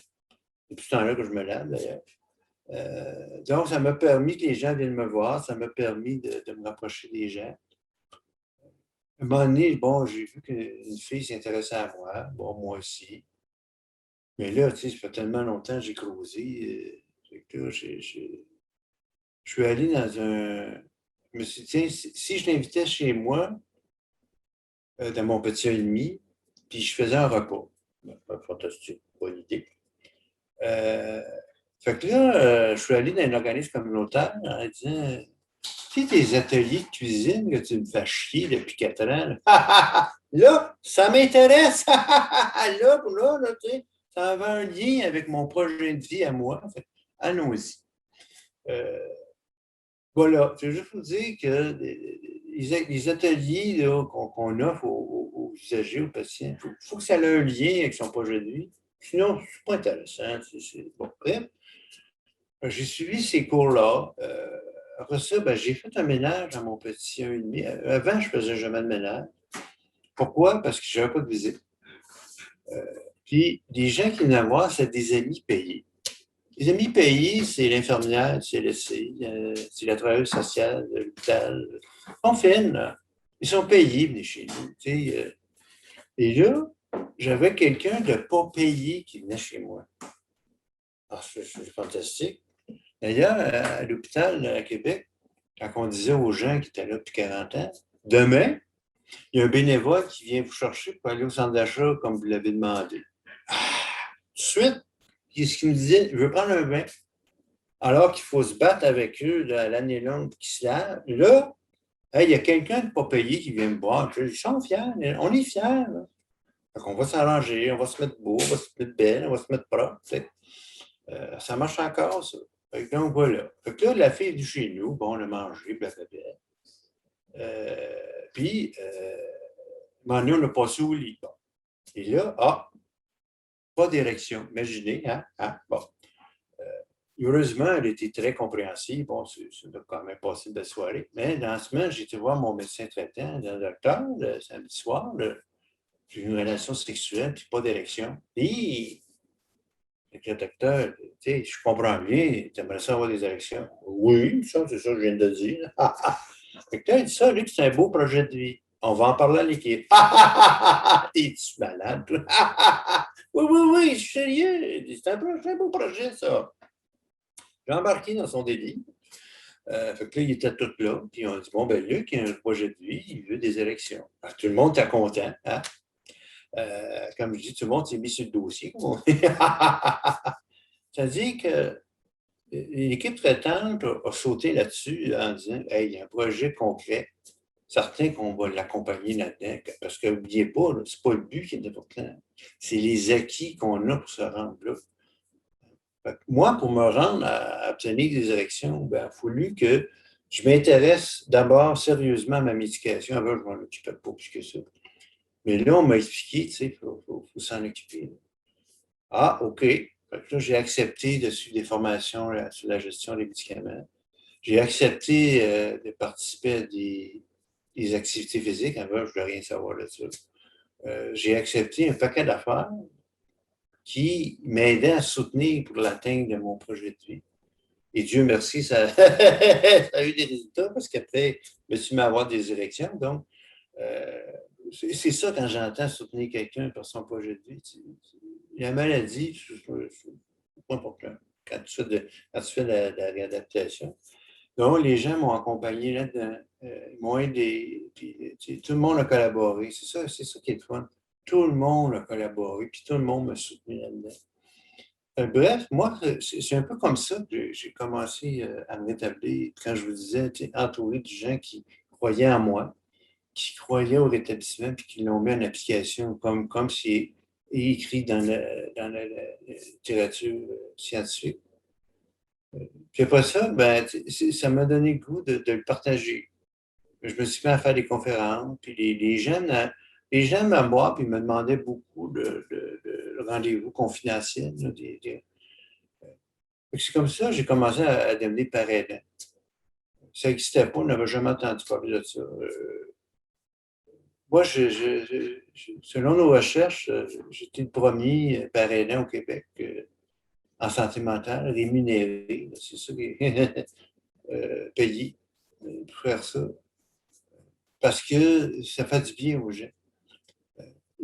C'est tout ce temps-là que je me lave, d'ailleurs. Donc, ça m'a permis que les gens viennent me voir, ça m'a permis de me rapprocher des gens. À un moment donné, bon, j'ai vu qu'une fille s'intéressait à moi, bon, moi aussi. Mais là, tu sais, ça fait tellement longtemps que j'ai creusé. Que là, je suis allé dans un. Je me suis dit, tiens, si je l'invitais chez moi, dans mon petit 1,5, puis je faisais un repas. Ben, fantastique, bonne idée. Euh, fait que là, je suis allé dans un organisme communautaire en disant, tu sais, tes ateliers de cuisine que tu me fais chier depuis 4 ans, là, là ça m'intéresse. Là, tu sais, ça avait un lien avec mon projet de vie à moi. Fait, allons-y. Euh, voilà, je veux juste vous dire que les ateliers qu'on offre aux usagers, aux patients, il faut que ça ait un lien avec son projet de vie. Sinon, c'est pas intéressant. Bon, bref, j'ai suivi ces cours-là. Après ça, ben, j'ai fait un ménage dans mon petit 1,5. Avant, je faisais jamais de ménage. Pourquoi? Parce que je n'avais pas de visite. Puis, les gens qui venaient voir, c'est des amis payés. Les amis payés, c'est l'infirmière du CLSC, c'est la travailleuse sociale de l'hôpital. On fait, là. Ils sont payés, venez chez nous. Et là, j'avais quelqu'un de pas payé qui venait chez moi. Ah, c'est fantastique. D'ailleurs, à l'hôpital à Québec, quand on disait aux gens qui étaient là depuis 40 ans, demain, il y a un bénévole qui vient vous chercher pour aller au centre d'achat comme vous l'avez demandé. Ah, tout de suite, ce qu'il me disait, je veux prendre un bain. Alors qu'il faut se battre avec eux l'année longue qui se lave. Là, hey, il y a quelqu'un de pas payé qui vient me voir. Ils sont fiers. On est fiers. Là. Donc, on va s'arranger, on va se mettre beau, on va se mettre belle, on va se mettre propre. Ça marche encore, ça. Donc, voilà. Fait que là, la fille est venue chez nous. Bon, on a mangé, blablabla. Puis, un moment donné, on a passé au lit. Bon. Et là, pas d'érection. Imaginez, hein? Bon. Heureusement, elle était très compréhensive. Bon, c'est quand même passé de belle soirée. Mais dans la semaine, j'ai été voir mon médecin traitant, le docteur, le samedi soir. J'ai eu une relation sexuelle, puis pas d'érection. Et avec le docteur, tu sais, je comprends bien, tu aimerais ça avoir des érections. Oui, ça, c'est ça que je viens de dire. Le docteur, il dit ça, lui, c'est un beau projet de vie. On va en parler à l'équipe. T'es-tu malade, toi? Oui, oui, oui, je suis sérieux. C'est un beau projet, ça. J'ai embarqué dans son délire. Fait que là, il était tout là. Puis on a dit, bon, ben Luc, il a un projet de vie, il veut des élections. Alors, tout le monde était content. Hein? Comme je dis, tout le monde s'est mis sur le dossier. Ça dit que l'équipe traitante a sauté là-dessus en disant, hey, il y a un projet concret. Certain qu'on va l'accompagner là-dedans. Parce que n'oubliez pas, ce n'est pas le but qui est important. C'est les acquis qu'on a pour se rendre là. Moi, pour me rendre à obtenir des élections, il a fallu que je m'intéresse d'abord sérieusement à ma médication. Avant, je ne m'en occupais pas plus que ça. Mais là, on m'a expliqué, tu sais, il faut s'en occuper. Ah, OK. Là, j'ai accepté de suivre des formations là, sur la gestion des médicaments. J'ai accepté de participer à des activités physiques. Avant, je ne voulais rien savoir de ça. J'ai accepté un paquet d'affaires qui m'aidaient à soutenir pour l'atteinte de mon projet de vie. Et Dieu merci, ça, ça a eu des résultats parce qu'après, je me suis mis à avoir des élections. Donc, c'est ça quand j'entends soutenir quelqu'un pour son projet de vie. La maladie, c'est pas important. Quand tu fais de la réadaptation. Donc, les gens m'ont accompagné là-dedans. Ils m'ont aidé. Puis, tout le monde a collaboré. C'est ça qui est le fun. Tout le monde a collaboré, puis tout le monde m'a soutenu là-dedans. Bref, moi, c'est un peu comme ça que j'ai commencé à me rétablir. Quand je vous disais, entouré de gens qui croyaient en moi, qui croyaient au rétablissement, puis qui l'ont mis en application, comme c'est écrit dans la littérature scientifique. Puis après ça, ben, ça m'a donné le goût de le partager. Je me suis mis à faire des conférences, puis les jeunes me voir, puis me demandaient beaucoup de rendez-vous confidentiels. C'est comme ça que j'ai commencé à devenir parrain. Ça n'existait pas, on n'avait jamais entendu parler de ça. Moi, selon nos recherches, j'étais le premier parrain au Québec en santé mentale, rémunéré. C'est ça qui est payé pour faire ça. Parce que ça fait du bien aux gens.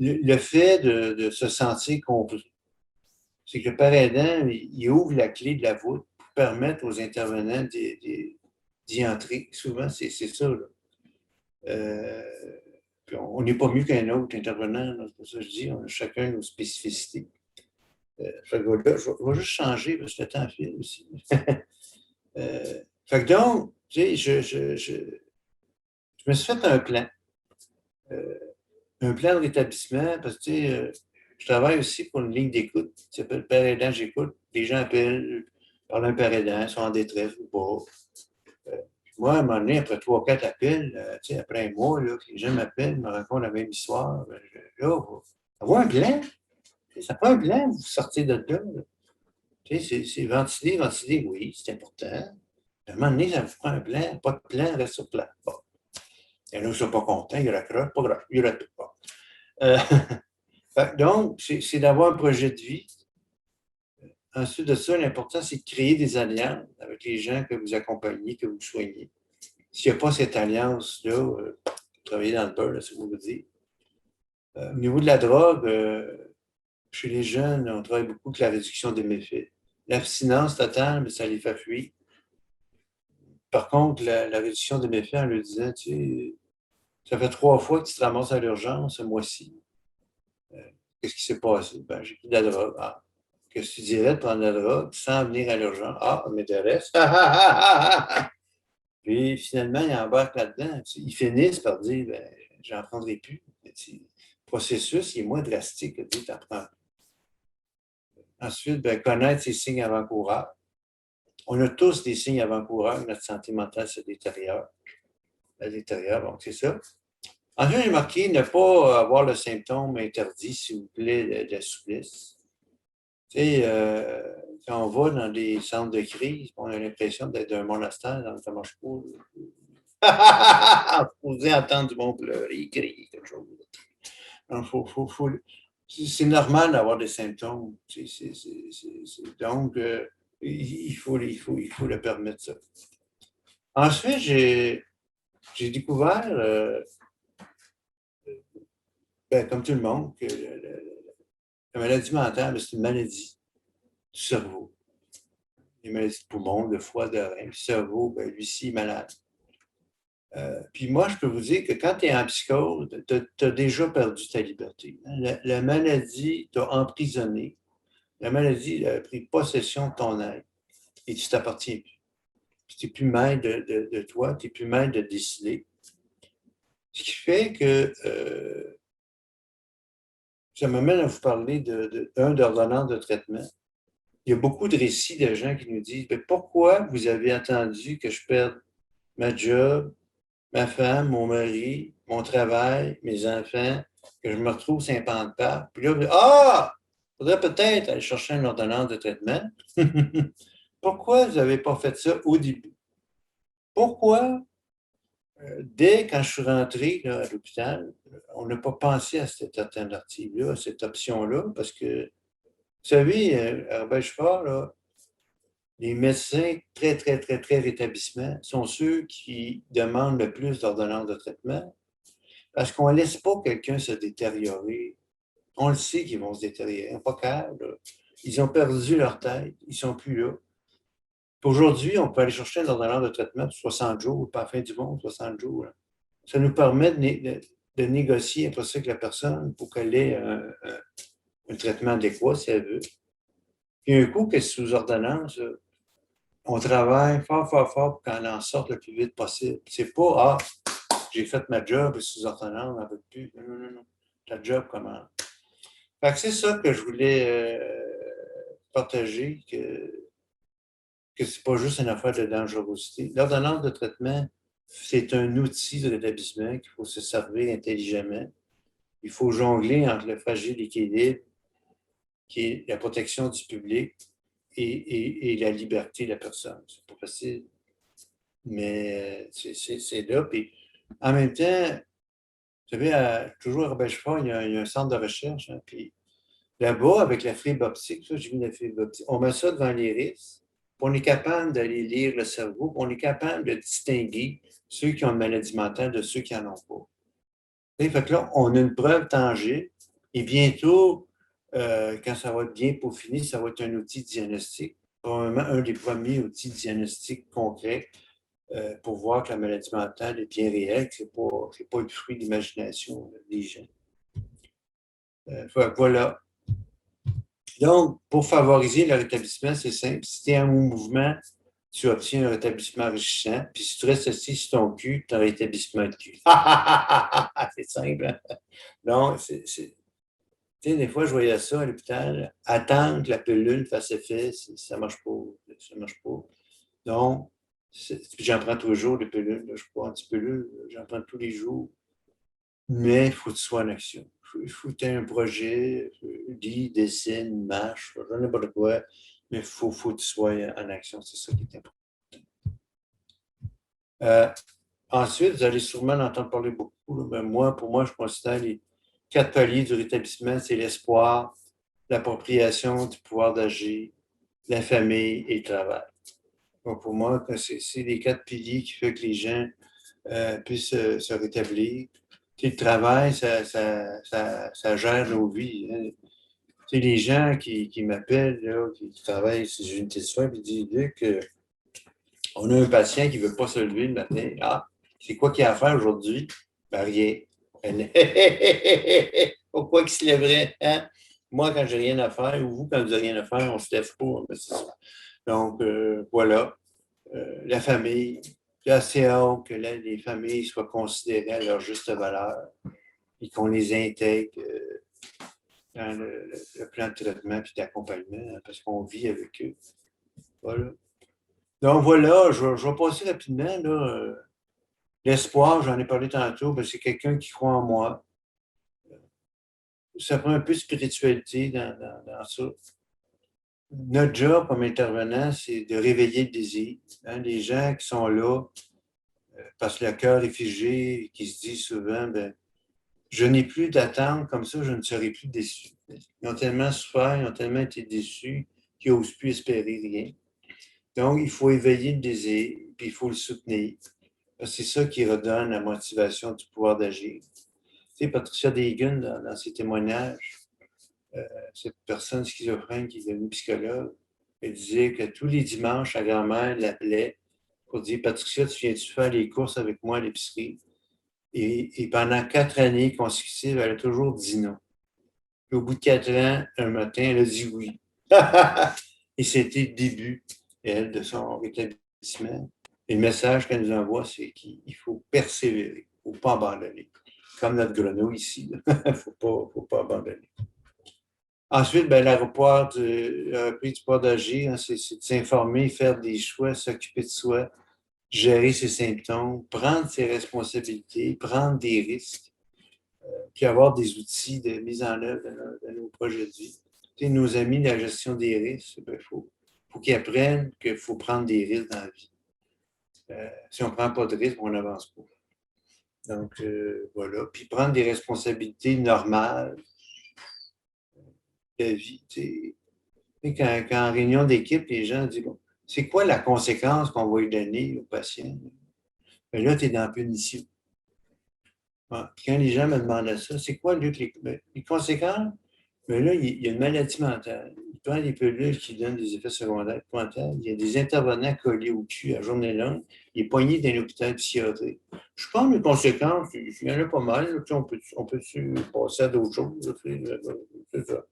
Le fait de se sentir compris, c'est que le parrain aidant, il ouvre la clé de la voûte pour permettre aux intervenants d'y entrer. Souvent, c'est ça. On n'est pas mieux qu'un autre intervenant, c'est pour ça que je dis, on a chacun nos spécificités. Je vais juste changer parce que le temps file aussi. Fait que donc, tu sais, je me suis fait un plan. Un plan de rétablissement, parce que tu sais, je travaille aussi pour une ligne d'écoute qui s'appelle Père aidant, j'écoute. Les gens appellent, parlent d'un père aidant, sont en détresse ou pas. Moi, à un moment donné, après 3-4 appels, tu sais, après un mois, là, que les gens m'appellent, me racontent la même histoire, là, avoir un plan. Ça prend un plan, vous sortez de là. Tu sais, c'est ventiler, oui, c'est important. À un moment donné, ça vous prend un plan. Pas de plan, reste sur plan. Bon. Il y en a qui ne sont pas contents, il y a la crotte, pas grave, il y a la tout. Donc, c'est d'avoir un projet de vie. Ensuite de ça, l'important, c'est de créer des alliances avec les gens que vous accompagnez, que vous soignez. S'il n'y a pas cette alliance-là, vous travaillez dans le beurre, c'est ce que vous dire. Au niveau de la drogue, chez les jeunes, on travaille beaucoup avec la réduction des méfaits. L'abstinence totale, ça les fait fuir. Par contre, la réduction des méfaits, on leur disait, tu sais, ça fait 3 fois que tu te ramasses à l'urgence ce mois-ci. Qu'est-ce qui s'est passé? Ben, j'ai pris de la drogue. Ah. Qu'est-ce que tu dirais de prendre de la drogue sans venir à l'urgence? Ah, mais de reste. Puis finalement, ils embarquent là-dedans. Ils finissent par dire, ben, j'en prendrai plus. Le processus il est moins drastique que tu en prends. Ensuite, ben, connaître ses signes avant-coureurs. On a tous des signes avant-coureurs, notre santé mentale se détériore. Elle détériore, donc c'est ça. Ensuite, j'ai marqué ne pas avoir le symptôme interdit, s'il vous plaît, de la souplesse. Tu sais, quand on va dans des centres de crise, on a l'impression d'être dans un monastère, dans le marche pas. Vous pouvez entendre du monde pleurer, crier, quelque chose. Donc, c'est normal d'avoir des symptômes. Donc, il faut le permettre, ça. Ensuite, j'ai découvert comme tout le monde, que la maladie mentale, c'est une maladie du cerveau. Les maladies de poumon, de foie, de rein. Le cerveau, lui-ci, est malade. Puis moi, je peux vous dire que quand tu es en psychose, tu as déjà perdu ta liberté. La maladie t'a emprisonné. La maladie a pris possession de ton être et tu t'appartiens plus. Tu n'es plus maître de toi, tu n'es plus maître de décider. Ce qui fait que ça m'amène à vous parler d'ordonnance de traitement. Il y a beaucoup de récits de gens qui nous disent pourquoi vous avez attendu que je perde ma job, ma femme, mon mari, mon travail, mes enfants, que je me retrouve 50 pas. Puis là, il faudrait peut-être aller chercher une ordonnance de traitement. Pourquoi vous n'avez pas fait ça au début? Pourquoi, dès quand je suis rentré là, à l'hôpital, on n'a pas pensé à cette alternative-là, à cette option-là, parce que, vous savez, à Robert-Fort, là, les médecins très, très, très, très rétablissement sont ceux qui demandent le plus d'ordonnances de traitement parce qu'on ne laisse pas quelqu'un se détériorer. On le sait qu'ils vont se détériorer. Ils n'ont pas capable. Ils ont perdu leur tête. Ils ne sont plus là. Aujourd'hui, on peut aller chercher une ordonnance de traitement pour 60 jours, pas à la fin du monde, 60 jours. Là. Ça nous permet de négocier après ça avec la personne pour qu'elle ait un traitement adéquat si elle veut. Puis un coup qu'elle est sous ordonnance, on travaille fort, fort, fort pour qu'elle en sorte le plus vite possible. C'est pas, j'ai fait ma job et sous ordonnance, on n'en veut plus. Non, non, non. Ta job commence. Fait que c'est ça que je voulais partager, que c'est pas juste une affaire de dangerosité. L'ordonnance de traitement, c'est un outil de rétablissement qu'il faut se servir intelligemment. Il faut jongler entre le fragile équilibre, qui est la protection du public, et la liberté de la personne. C'est pas facile, mais c'est là. Puis, en même temps, vous savez, toujours à Robert-Fort, il y a un centre de recherche. Hein, puis là-bas, avec la fibre optique, ça, j'ai vu la fibre optique, on met ça devant l'iris, puis on est capable d'aller lire le cerveau, puis on est capable de distinguer ceux qui ont une maladie mentale de ceux qui n'en ont pas. Et fait que là, on a une preuve tangible, et bientôt, quand ça va être bien peaufiné, ça va être un outil diagnostique, probablement un des premiers outils diagnostiques concrets pour voir que la maladie mentale est bien réelle, que ce n'est pas le fruit de l'imagination des gens. Voilà. Donc, pour favoriser le rétablissement, c'est simple. Si tu es en mouvement, tu obtiens un rétablissement enrichissant. Puis si tu restes assis sur ton cul, tu as un rétablissement de cul. C'est simple. Hein? Donc, tu sais, des fois, je voyais ça à l'hôpital. Attendre que la pilule fasse effet, ça ne marche pas. Ça marche pas. Donc, j'en prends tous les jours des pilules. Là, je prends anti-pilules, j'en prends tous les jours. Mais il faut que tu sois en action. Il faut que tu aies un projet, lis, dessine, marche, je ne sais pas de quoi, mais il faut que tu sois en action. C'est ça qui est important. Ensuite, vous allez sûrement en entendre parler beaucoup. Là, mais pour moi, je considère les 4 paliers du rétablissement, c'est l'espoir, l'appropriation du pouvoir d'agir, la famille et le travail. Donc, pour moi, c'est les 4 piliers qui font que les gens puissent se rétablir. Le travail, ça gère nos vies. Hein. Les gens qui m'appellent, là, qui travaillent sur une unité de soins, puis disent Luc, on a un patient qui ne veut pas se lever le matin. Ah, c'est quoi qu'il y a à faire aujourd'hui? Ben, rien. Pourquoi qu'il se lèverait? Hein? Moi, quand j'ai rien à faire, ou vous, quand vous n'avez rien à faire, on ne se lève pas. Ben, c'est ça. Donc, voilà. La famille. J'ai assez hâte que les familles soient considérées à leur juste valeur et qu'on les intègre dans le plan de traitement et d'accompagnement, hein, parce qu'on vit avec eux. Voilà. Donc voilà, je vais passer rapidement. Là, l'espoir, j'en ai parlé tantôt, c'est quelqu'un qui croit en moi. Ça prend un peu de spiritualité dans ça. Notre job comme intervenant, c'est de réveiller le désir. Hein, les gens qui sont là, parce que le cœur est figé, qui se disent souvent, je n'ai plus d'attente, comme ça, je ne serai plus déçu. Ils ont tellement souffert, ils ont tellement été déçus qu'ils n'osent plus espérer rien. Donc, il faut éveiller le désir, puis il faut le soutenir. C'est ça qui redonne la motivation du pouvoir d'agir. cité Patricia Deegan dans ses témoignages. Cette personne schizophrène qui est devenue psychologue, elle disait que tous les dimanches, sa grand-mère l'appelait pour dire « Patricia, tu viens-tu faire les courses avec moi à l'épicerie? » Et pendant 4 années consécutives, elle a toujours dit non. Puis au bout de 4 ans, un matin, elle a dit oui. Et c'était le début, elle, de son rétablissement. Et le message qu'elle nous envoie, c'est qu'il faut persévérer, il ne faut pas abandonner. Comme notre grenouille ici, il ne faut pas abandonner. Ensuite, la reprise du pouvoir d'agir, hein, c'est de s'informer, faire des choix, s'occuper de soi, gérer ses symptômes, prendre ses responsabilités, prendre des risques, puis avoir des outils de mise en œuvre de nos projets de vie. Tu sais, nos amis de la gestion des risques, il faut qu'ils apprennent qu'il faut prendre des risques dans la vie. Si on ne prend pas de risques, on n'avance pas. Donc, voilà. Puis prendre des responsabilités normales de vie. Tu sais, quand en réunion d'équipe, les gens disent bon, c'est quoi la conséquence qu'on va lui donner au patient? Mais là, tu es dans la punition. Bon, puis quand les gens me demandaient ça, c'est quoi Luc, les conséquences? Mais là, il y a une maladie mentale. Il prend des pilules qui donnent des effets secondaires mentaux. Il y a des intervenants collés au cul à journée longue. Il est poigné dans l'hôpital psychiatrique. Je pense les conséquences, il y en a pas mal. Là, on peut passer à d'autres choses. C'est ça.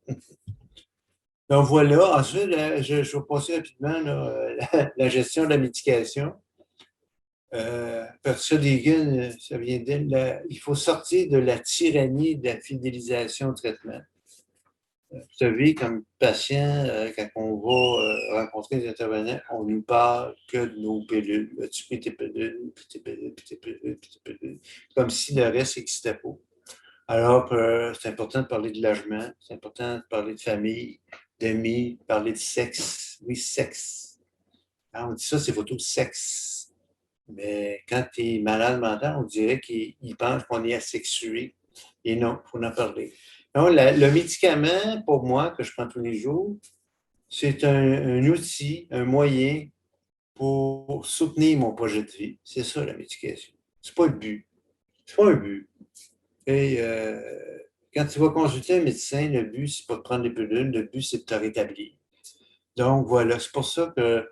Donc voilà. Ensuite, je vais passer rapidement la gestion de la médication. Parce que Deegan, ça vient d'elle. Il faut sortir de la tyrannie de la fidélisation au traitement. Vous savez, comme patient, quand on va rencontrer des intervenants, on ne nous parle que de nos pilules. Tu pris tes pilules, puis tes pilules, puis tes pilules, puis tes pilules, comme si le reste n'existait pas. Alors que c'est important de parler de logement, c'est important de parler de famille, d'amis, de parler de sexe. Oui, sexe. Quand on dit ça, c'est photo de sexe. Mais quand tu es malade mental, on dirait qu'il pense qu'on est asexué. Et non, il faut en parler. Donc, le médicament, pour moi, que je prends tous les jours, c'est un outil, un moyen pour soutenir mon projet de vie. C'est ça, la médication. C'est pas le but. C'est pas un but. Et quand tu vas consulter un médecin, le but, c'est pas de prendre des pilules, le but, c'est de te rétablir. Donc, voilà. C'est pour ça que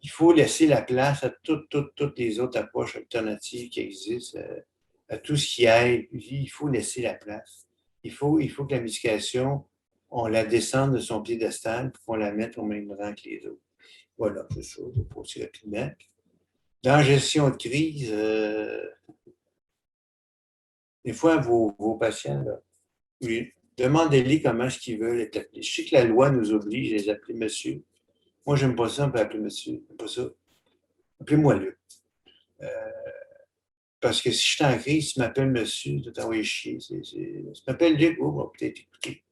il faut laisser la place à toutes les autres approches alternatives qui existent, à tout ce qui aide. Il faut laisser la place. Il faut que la médication, on la descende de son piédestal pour qu'on la mette au même rang que les autres. Voilà, c'est ça, je vais passer rapidement. Dans la gestion de crise, des fois, vos patients, là, oui, demandez-les comment est-ce qu'ils veulent être appelés. Je sais que la loi nous oblige à les appeler monsieur. Moi, j'aime pas ça, on peut appeler monsieur. J'aime pas ça. Appelez-moi Luc. Parce que si je suis en crise, tu m'appelles monsieur, tu t'envoies chier. Tu m'appelles Luc, on va peut-être écouter.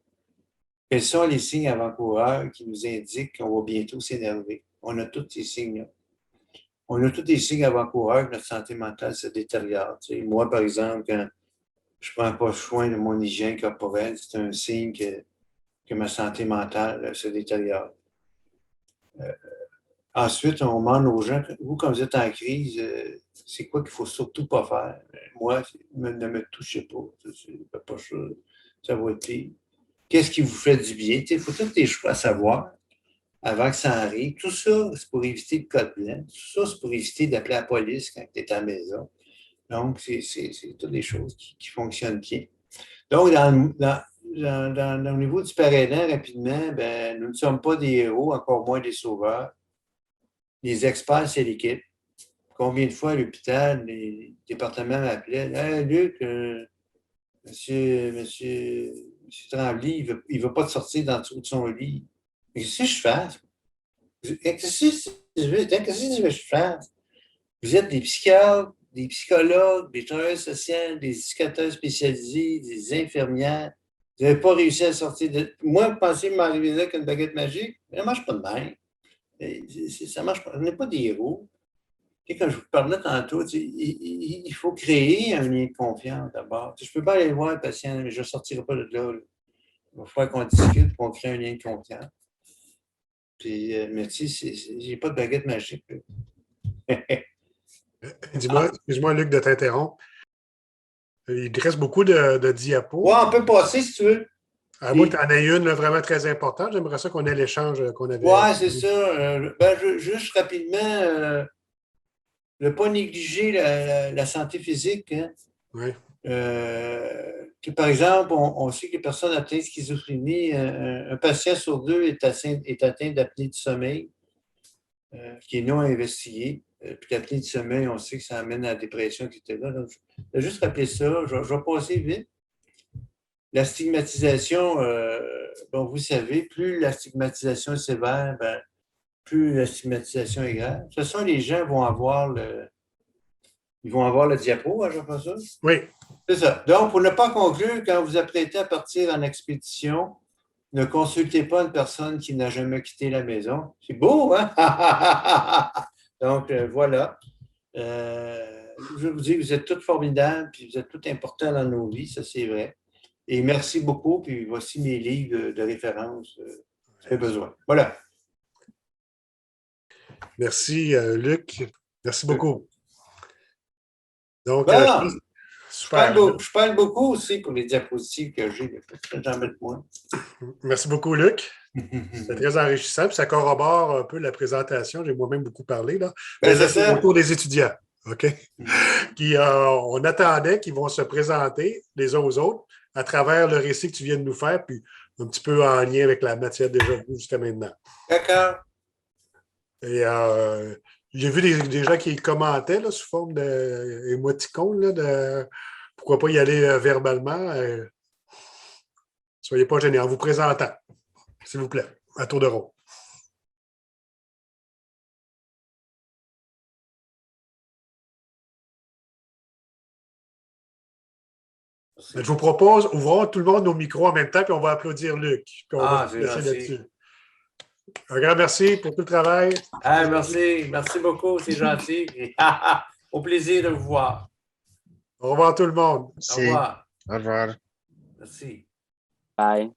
Quels sont les signes avant-coureurs qui nous indiquent qu'on va bientôt s'énerver? On a tous ces signes-là. On a tous les signes avant-coureurs que notre santé mentale se détériore. Tu sais, moi, par exemple, quand je ne prends pas soin de mon hygiène corporelle, c'est un signe que ma santé mentale se détériore. Ensuite, on demande aux gens, vous, quand vous êtes en crise, c'est quoi qu'il ne faut surtout pas faire? Moi, ne me touchez pas. Pas ça, ça va être pire. Qu'est-ce qui vous fait du bien? Il faut tous les choix à savoir avant que ça arrive. Tout ça, c'est pour éviter le code blanc. Tout ça, c'est pour éviter d'appeler la police quand tu es à la maison. Donc, c'est toutes des choses qui fonctionnent bien. Donc, au niveau du parrainage, rapidement, nous ne sommes pas des héros, encore moins des sauveurs. Les experts, c'est l'équipe. Combien de fois à l'hôpital, les départements m'appelaient « Hey, Luc, monsieur Tremblay, il ne veut pas te sortir d'en dessous de son lit. » Mais qu'est-ce que je fais? Qu'est-ce que je fais? Vous êtes des psychiatres, des psychologues, des travailleurs sociaux, des éducateurs spécialisés, des infirmières. Vous n'avez pas réussi à sortir de... Moi, vous pensez m'arriver là avec une baguette magique? Ça ne marche pas de même. Ça ne marche pas. On n'est pas des héros. Et quand je vous parlais tantôt, il faut créer un lien de confiance d'abord. Je ne peux pas aller voir le patient, mais je ne sortirai pas de là. Il va falloir qu'on discute, qu'on crée un lien de confiance. Puis, mais tu sais, j'ai pas de baguette magique. Dis-moi, excuse-moi, Luc, de t'interrompre. Il te reste beaucoup de diapos. Ouais, on peut passer si tu veux. À moi, tu en as une là, vraiment très importante. J'aimerais ça qu'on ait l'échange qu'on avait. Ouais, c'est ça. Juste rapidement, ne pas négliger la santé physique. Hein. Oui. Par exemple, on sait que les personnes atteintes de schizophrénie, un patient sur deux est atteint d'apnée du sommeil, qui est non investigué. Puis l'apnée du sommeil, on sait que ça amène à la dépression, etc. Donc, je vais juste rappeler ça. Je vais passer vite. La stigmatisation, bon, vous savez, plus la stigmatisation est sévère, ben, plus la stigmatisation est grave. De toute façon, les gens vont avoir ils vont avoir le diapo, hein, Jean-François? Oui. C'est ça. Donc, pour ne pas conclure, quand vous apprêtez à partir en expédition, ne consultez pas une personne qui n'a jamais quitté la maison. C'est beau, hein? Donc, voilà. Je vous dis, vous êtes toutes formidables, puis vous êtes toutes importants dans nos vies, ça c'est vrai. Et merci beaucoup, puis voici mes livres de référence. Si j'ai besoin. Voilà. Merci, Luc. Merci beaucoup. Donc, Bon, super. je parle beaucoup aussi pour les diapositives que j'ai. J'en mets moins. Merci beaucoup, Luc. C'est très enrichissant. Puis ça corrobore un peu la présentation. J'ai moi-même beaucoup parlé. Là. Ben, c'est ça. Autour des étudiants. OK? Qui, on attendait qu'ils vont se présenter les uns aux autres à travers le récit que tu viens de nous faire, puis un petit peu en lien avec la matière déjà vue jusqu'à maintenant. D'accord. Et j'ai vu des gens qui commentaient là, sous forme d'émoticônes, de pourquoi pas y aller verbalement. Soyez pas gênés en vous présentant, s'il vous plaît, à tour de rôle. Je vous propose, ouvrons tout le monde nos micros en même temps, puis on va applaudir Luc. Puis on va se laisser là-dessus. Un grand merci pour tout le travail. Ah, merci. Merci beaucoup, c'est gentil. Au plaisir de vous voir. Au revoir tout le monde. Au revoir. Au revoir. Merci. Bye.